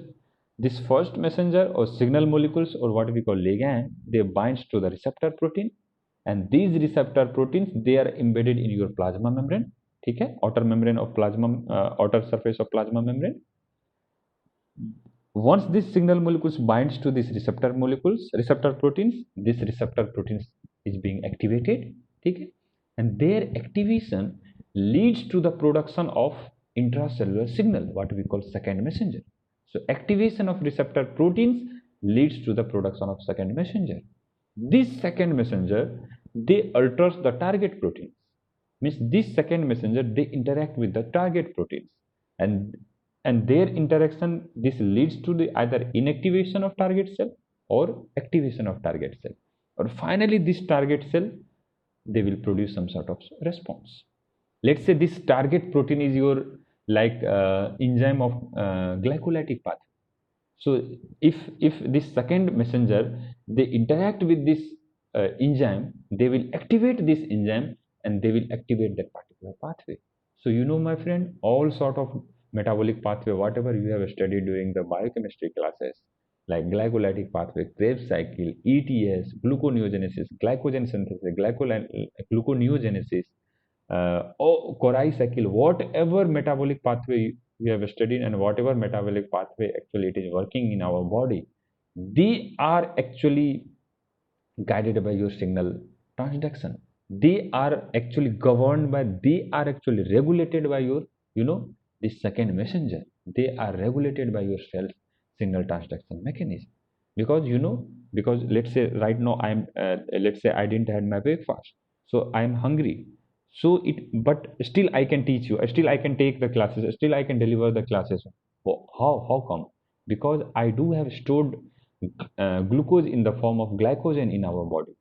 This first messenger or signal molecules, or what we call ligand, they binds to the receptor protein, and these receptor proteins, they are embedded in your plasma membrane. ठीक है, outer membrane of plasma, outer surface of plasma membrane. Once this signal molecules binds to these receptor proteins, this receptor proteins is being activated, ठीक है, and their activation leads to the production of intracellular signal, what we call second messenger. So activation of receptor proteins leads to the production of second messenger. This second messenger, they alters the target proteins. Means this second messenger, they interact with the target proteins, and their interaction, this leads to the either inactivation of target cell or activation of target cell, or finally this target cell, they will produce some sort of response. Let's say this target protein is your like enzyme of glycolytic pathway. So if this second messenger, they interact with this enzyme, they will activate this enzyme and they will activate that particular pathway. So you know, my friend, all sort of metabolic pathway, whatever you have studied during the biochemistry classes, like glycolytic pathway, Krebs cycle, ETS, gluconeogenesis, glycogen synthesis, gluconeogenesis, or Cori cycle, whatever metabolic pathway you have studied and whatever metabolic pathway actually it is working in our body, they are actually guided by your signal transduction. They are actually governed by, they are actually regulated by your, you know, this second messenger. They are regulated by your cell signal transduction mechanism. Because you know, because let's say right now I'm let's say I didn't have my breakfast, so I'm hungry. So but still I can teach you, still I can take the classes, still I can deliver the classes. How come? Because I do have stored glucose in the form of glycogen in our body.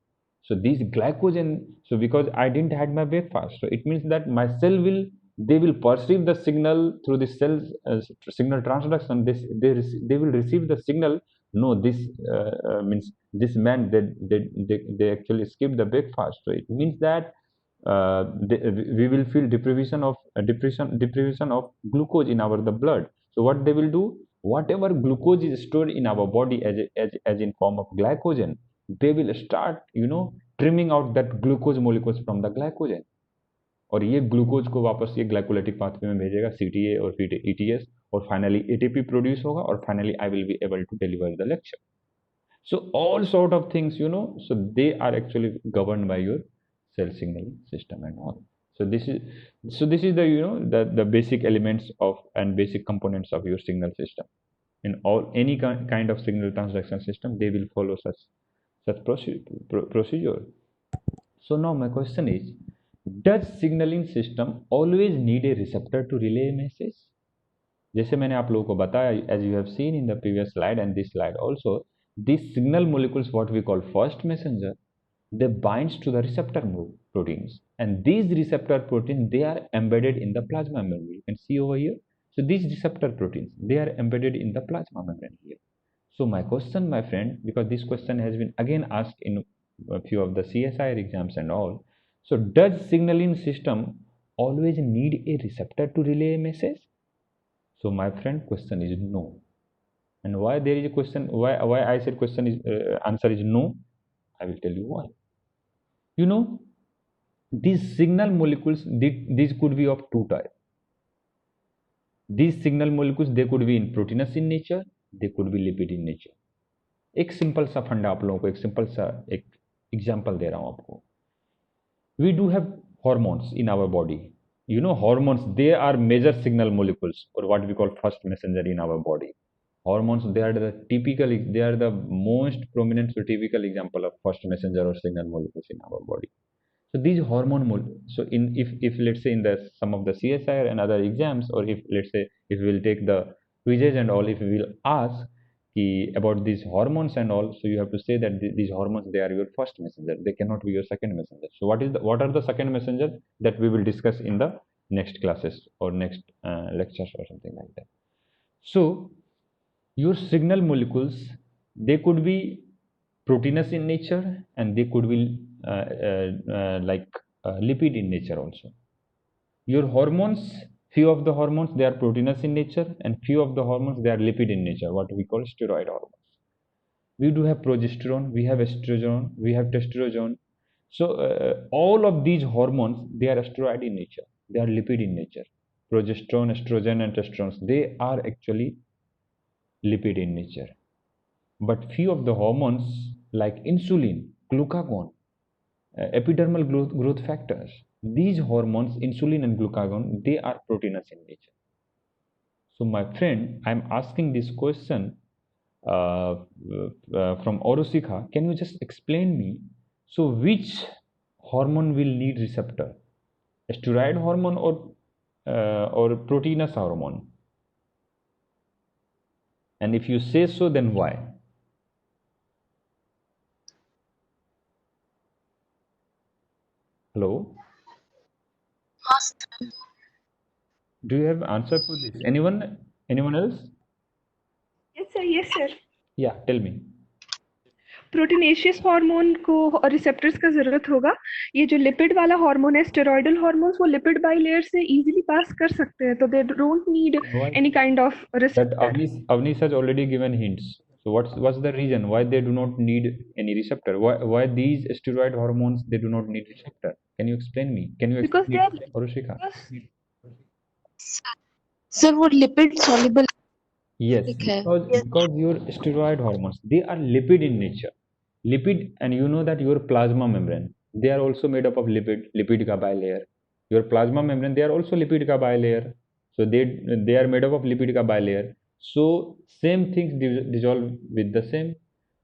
So this glycogen, so because I didn't had my breakfast, so it means that my cell will, they will perceive the signal through the cell's signal transduction. They will receive the signal. No, this means this man, they actually skipped the breakfast. So it means that we will feel deprivation of glucose in the blood. So what they will do, whatever glucose is stored in our body as in form of glycogen, they will start, you know, trimming out that glucose molecules from the glycogen, और ये glucose को वापस ये glycolytic pathway में भेजेगा, CTA और फिर ETS, और फाइनली ATP प्रोड्यूस होगा, और finally I will be able to deliver the lecture. So all sort of things, you know, so they are actually governed by your cell signaling system and all. So this is the, you know, the basic elements of and basic components of your signal system. In all any kind of signal transduction system, they will follow such procedure. So now my question is, does signaling system always need a receptor to relay a message? जैसे मैंने आप लोगों को बताया, as you have seen in the previous slide and this slide also, these signal molecules, what we call first messenger, they binds to the receptor proteins, and these receptor proteins, they are embedded in the plasma membrane. You can see over here. So these receptor proteins, they are embedded in the plasma membrane here. So my question, my friend, because this question has been again asked in a few of the CSIR exams and all. So does signaling system always need a receptor to relay a message? So my friend, question is no. And why there is a question, why I said question is answer is no, I will tell you why. You know, these signal molecules, these could be of two types. These signal molecules, they could be in proteinous in nature, they could be lipid in nature. एक simple सा फंडा आप लोगों को, एक simple सा एक example दे रहा हूं आपको. We do have hormones in our body. You know, hormones, they are major signal molecules, or what we call first messenger in our body. Hormones, they are the most prominent or typical example of first messenger or signal molecules in our body. So these hormone so if let's say in the some of the CSIR and other exams, or if let's say if we will take the quizzes and all, if we will ask about these hormones and all, so you have to say that these hormones, they are your first messenger, they cannot be your second messenger. So what are the second messenger that we will discuss in the next classes or next lectures or something like that. So your signal molecules, they could be proteinous in nature, and they could be lipid in nature also. Your hormones Few of the hormones, they are proteinous in nature, and few of the hormones, they are lipid in nature, what we call steroid hormones. We do have progesterone, we have estrogen, we have testosterone. So all of these hormones, they are steroid in nature, they are lipid in nature. Progesterone, estrogen, and testosterone, they are actually lipid in nature. But few of the hormones like insulin, glucagon, epidermal growth factors, these hormones, insulin and glucagon, they are proteinous in nature. So my friend, I'm asking this question from Orosikha. Can you just explain me, so which hormone will need receptor, steroid hormone or proteinous hormone? And if you say so, then why? Hello? Do you have answer for this? Anyone else? Yes sir, yes sir. Yeah, tell me. Proteinaceous hormone को receptors का जरूरत होगा. ये जो lipid वाला hormone है, steroidal hormones, वो lipid bilayer से इजीली पास कर सकते हैं, तो they don't need Why? Any kind of That receptor. Avnish has already given hints. So what's the reason why they do not need any receptor? Why these steroid hormones, they do not need receptor? Can you explain me? Can you Because explain they it, are Arushika? Sir वो lipid soluble Yes, है. because your steroid hormones, they are lipid in nature. Lipid, and you know that your plasma membrane, they are also made up of lipid ka bilayer. Your plasma membrane, they are also lipid ka bilayer. So they are made up of lipid ka bilayer. So same things dissolve with the same.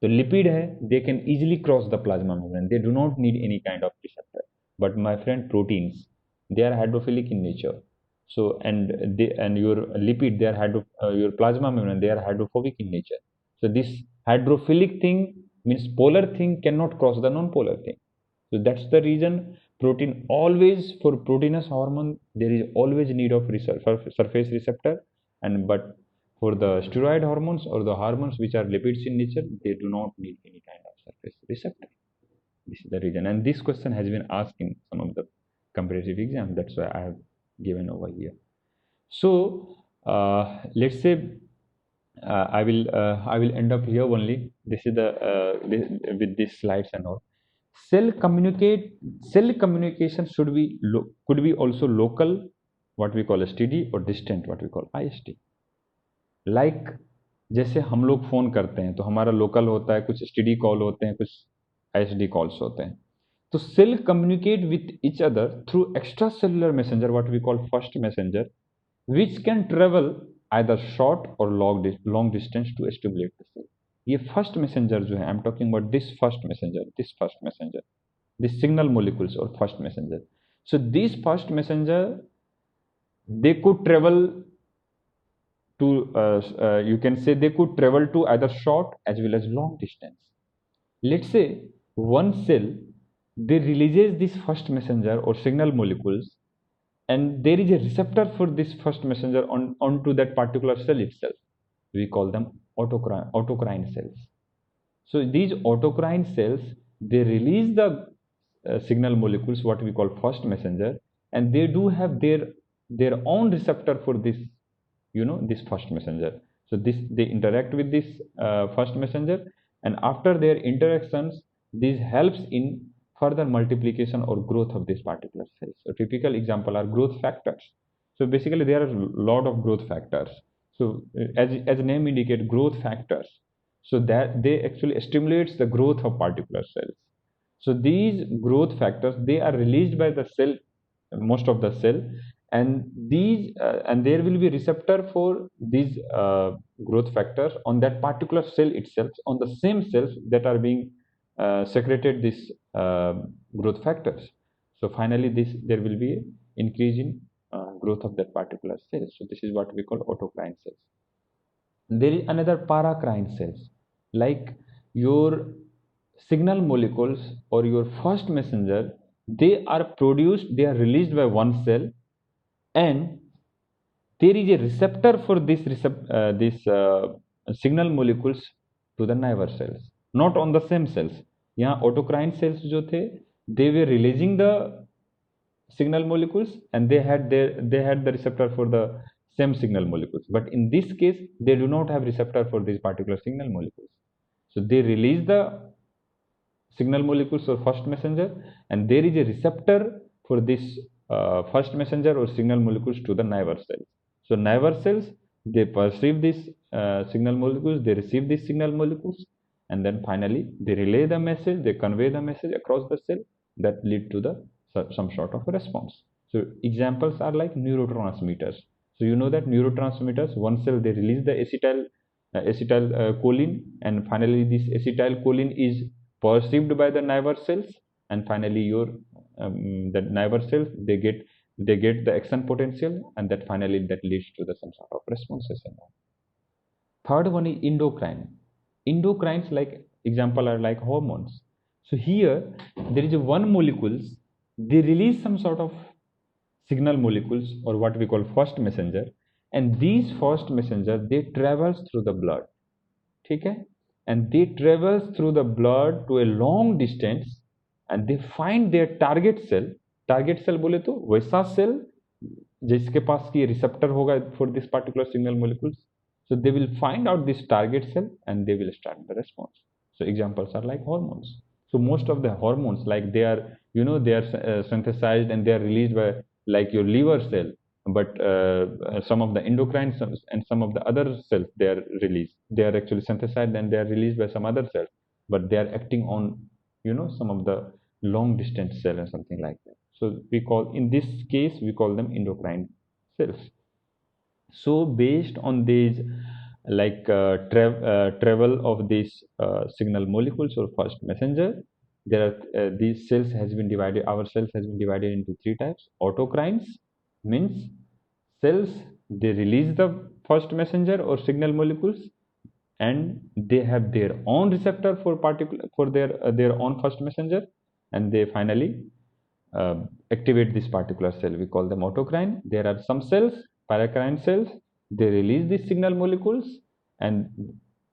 So lipid hai, they can easily cross the plasma membrane. They do not need any kind of receptor. But my friend, proteins, they are hydrophilic in nature. So and your lipid, they are your plasma membrane, they are hydrophobic in nature. So this hydrophilic thing means polar thing cannot cross the non-polar thing. So that's the reason protein always, for proteinous hormone, there is always need of surface receptor, and but for the steroid hormones or the hormones which are lipids in nature, they do not need any kind of surface receptor. This is the reason, and this question has been asked in some of the comparative exams. That's why I have given over here. So let's say I will end up here only. This is the with these slides and all. Cell communication could be also local, what we call STD, or distant, what we call IST. Like जैसे हम लोग phone करते हैं तो हमारा local होता है, कुछ STD कॉल होते हैं, कुछ ISD कॉल्स होते हैं. So cell communicate with each other through extracellular messenger, what we call first messenger, which can travel either short or long distance to stimulate the cell. ये first messenger जो है, I'm talking about this first messenger, this signal molecules or first messenger. So these first messenger, they could travel to you can say they could travel to either short as well as long distance. Let's say one cell, they releases this first messenger or signal molecules, and there is a receptor for this first messenger onto that particular cell itself. We call them autocrine cells. So these autocrine cells, they release the signal molecules, what we call first messenger, and they do have their own receptor for this, this first messenger. So they interact with this first messenger, and after their interactions, this helps in further multiplication or growth of this particular cells. So typical example are growth factors. So basically there are a lot of growth factors. So as name indicate, growth factors. So that they actually stimulates the growth of particular cells. So these growth factors, they are released by the cell, most of the cell, and these and there will be receptor for these growth factors on that particular cell itself, on the same cells that are being secreted this growth factors. So finally there will be increase in growth of that particular cell. So this is what we call autocrine cells. There is another paracrine cells, like your signal molecules or your first messenger, they are released by one cell, and there is a receptor for this signal molecules to the neighbor cells, not on the same cells. यहाँ autocrine cells जो थे, they were releasing the signal molecules, and they had the receptor for the same signal molecules. But in this case, they do not have receptor for these particular signal molecules. So they release the signal molecules or first messenger, and there is a receptor for this first messenger or signal molecules to the neighbor cells. So neighbor cells, they perceive these signal molecules, they receive these signal molecules, and then finally they relay the message, they convey the message across the cell that lead to the some sort of a response. So examples are like neurotransmitters. So you know that neurotransmitters, one cell they release the acetylcholine, and finally this acetylcholine is perceived by the neighbor cells, and finally your the neighbor cells they get the action potential, and that finally that leads to the some sort of responses. Third one is endocrine. Endocrines, like example, are like hormones. So here there is one molecules, they release some sort of signal molecules or what we call first messenger, and these first messenger they travels through the blood. Okay, and they travels through the blood to a long distance, and they find their target cell. Target cell बोले तो वैसा cell जिसके पास की receptor होगा for this particular signal molecules. So they will find out this target cell and they will start the response. So examples are like hormones. So most of the hormones, like they are, you know, they are synthesized and they are released by like your liver cell. But some of the endocrine and some of the other cells, they are released. They are actually synthesized and they are released by some other cells. But they are acting on, you know, some of the long distance cell and something like that. So we call, in this case, we call them endocrine cells. So based on these like travel of these signal molecules or first messenger, there are these cells has been divided, our cells has been divided into three types. Autocrines means cells, they release the first messenger or signal molecules, and they have their own receptor for particular for their own first messenger, and they finally activate this particular cell. We call them autocrine. There are some cells, paracrine cells, they release these signal molecules, and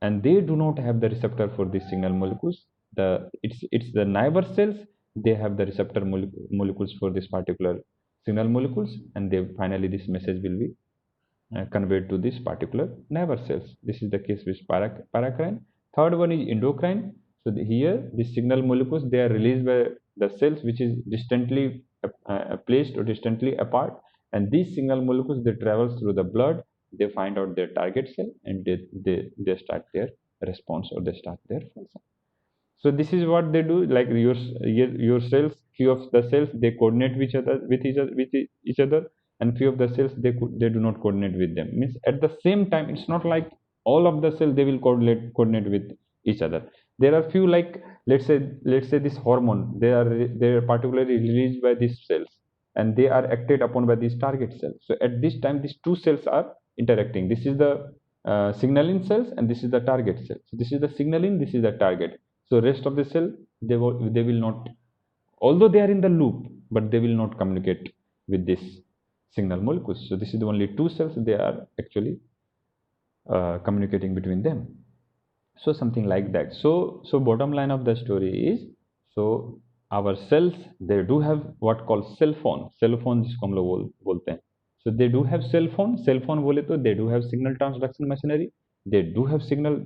they do not have the receptor for these signal molecules. It's the neighbor cells, they have the receptor molecules for this particular signal molecules, and they finally this message will be conveyed to this particular neighbor cells. This is the case with paracrine. Third one is endocrine. So here the signal molecules, they are released by the cells which is distantly placed or distantly apart, and these signal molecules they travels through the blood, they find out their target cell, and they start their response or they start their function. So this is what they do. Like your cells, few of the cells they coordinate with each other, and few of the cells they do not coordinate with them. Means at the same time, it's not like all of the cells they will coordinate with each other. There are few, like let's say this hormone, they are particularly released by these cells, and they are acted upon by these target cells. So at this time these two cells are interacting. This is the signaling cells, and this is the target cell. So this is the signaling, this is the target. So rest of the cell they will not, although they are in the loop, but they will not communicate with this signal molecules. So this is the only two cells they are actually communicating between them. So something like that. So bottom line of the story is, so our cells they do have what called cell phone जिसको हम लोग बोलते हैं. So they do have cell phone बोले तो they do have signal transduction machinery, they do have signal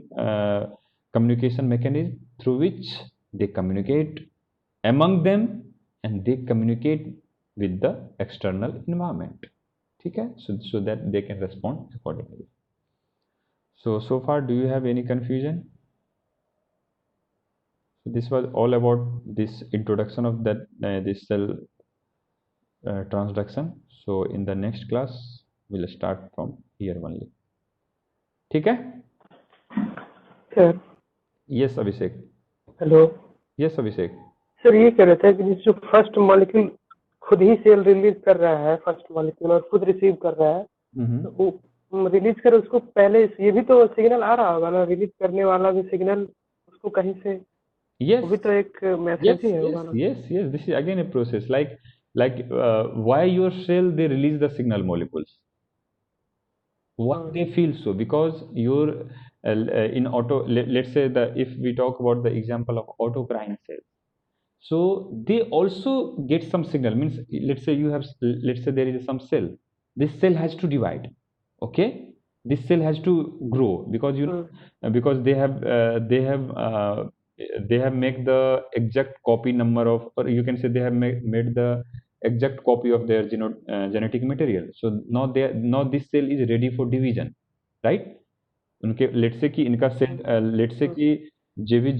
communication mechanism through which they communicate among them, and they communicate with the external environment. Okay, so that they can respond accordingly. So far, do you have any confusion? So this was all about this introduction of that this cell transduction. So in the next class, we'll start from here only. ठीक है? Sir. Yes, Abhishek. Hello. Yes, Abhishek. Sir ये कह रहे थे कि जो first molecule खुद ही cell release कर रहा है, फर्स्ट मॉलिक्यूल, और खुद रिसीव कर रहा है, तो वो रिलीज कर उसको पहले ये भी तो सिग्नल आ रहा होगा ना, रिलीज करने वाला भी सिग्नल उसको कहीं से, Yes. वो भी तो एक मैसेज ही होगा ना. Yes. This is again a process. Like why your cell they release the signal molecules? What they feel so, because your in auto, let's say if we talk about the example of autocrine cells. So they also get some signal. Means let's say there is some cell. This cell has to divide. Okay, this cell has to grow because because they have make the exact copy number of, or you can say they have made the exact copy of their genetic material. So now this cell is ready for division, right? उनके let's say कि इनका cell let's say कि जो भी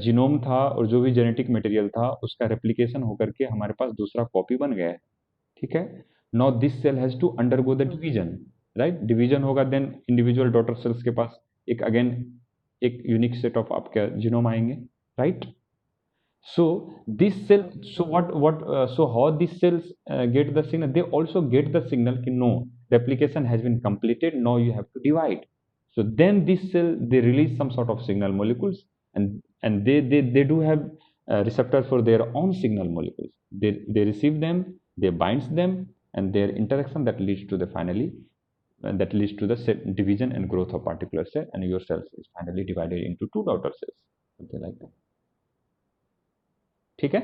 genome था और जो भी जेनेटिक मटेरियल था उसका रेप्लिकेशन होकर के हमारे पास दूसरा कॉपी बन गया है, ठीक है। Now this cell has to undergo the division, right? Division होगा, देन इंडिविजुअल डॉटर सेल्स के पास एक अगेन एक यूनिक सेट ऑफ आपके जीनोम आएंगे, right? So this cell, so how these cells get the signal? They also get the signal कि no, replication has been completed, now you have to divide. So then this cell, they release some sort of signal molecules, and they do have receptors for their own signal molecules. They receive them, they binds them, and their interaction that leads to the division and growth of particular cell, and your cells is finally divided into two daughter cells, something like that. ठीक है?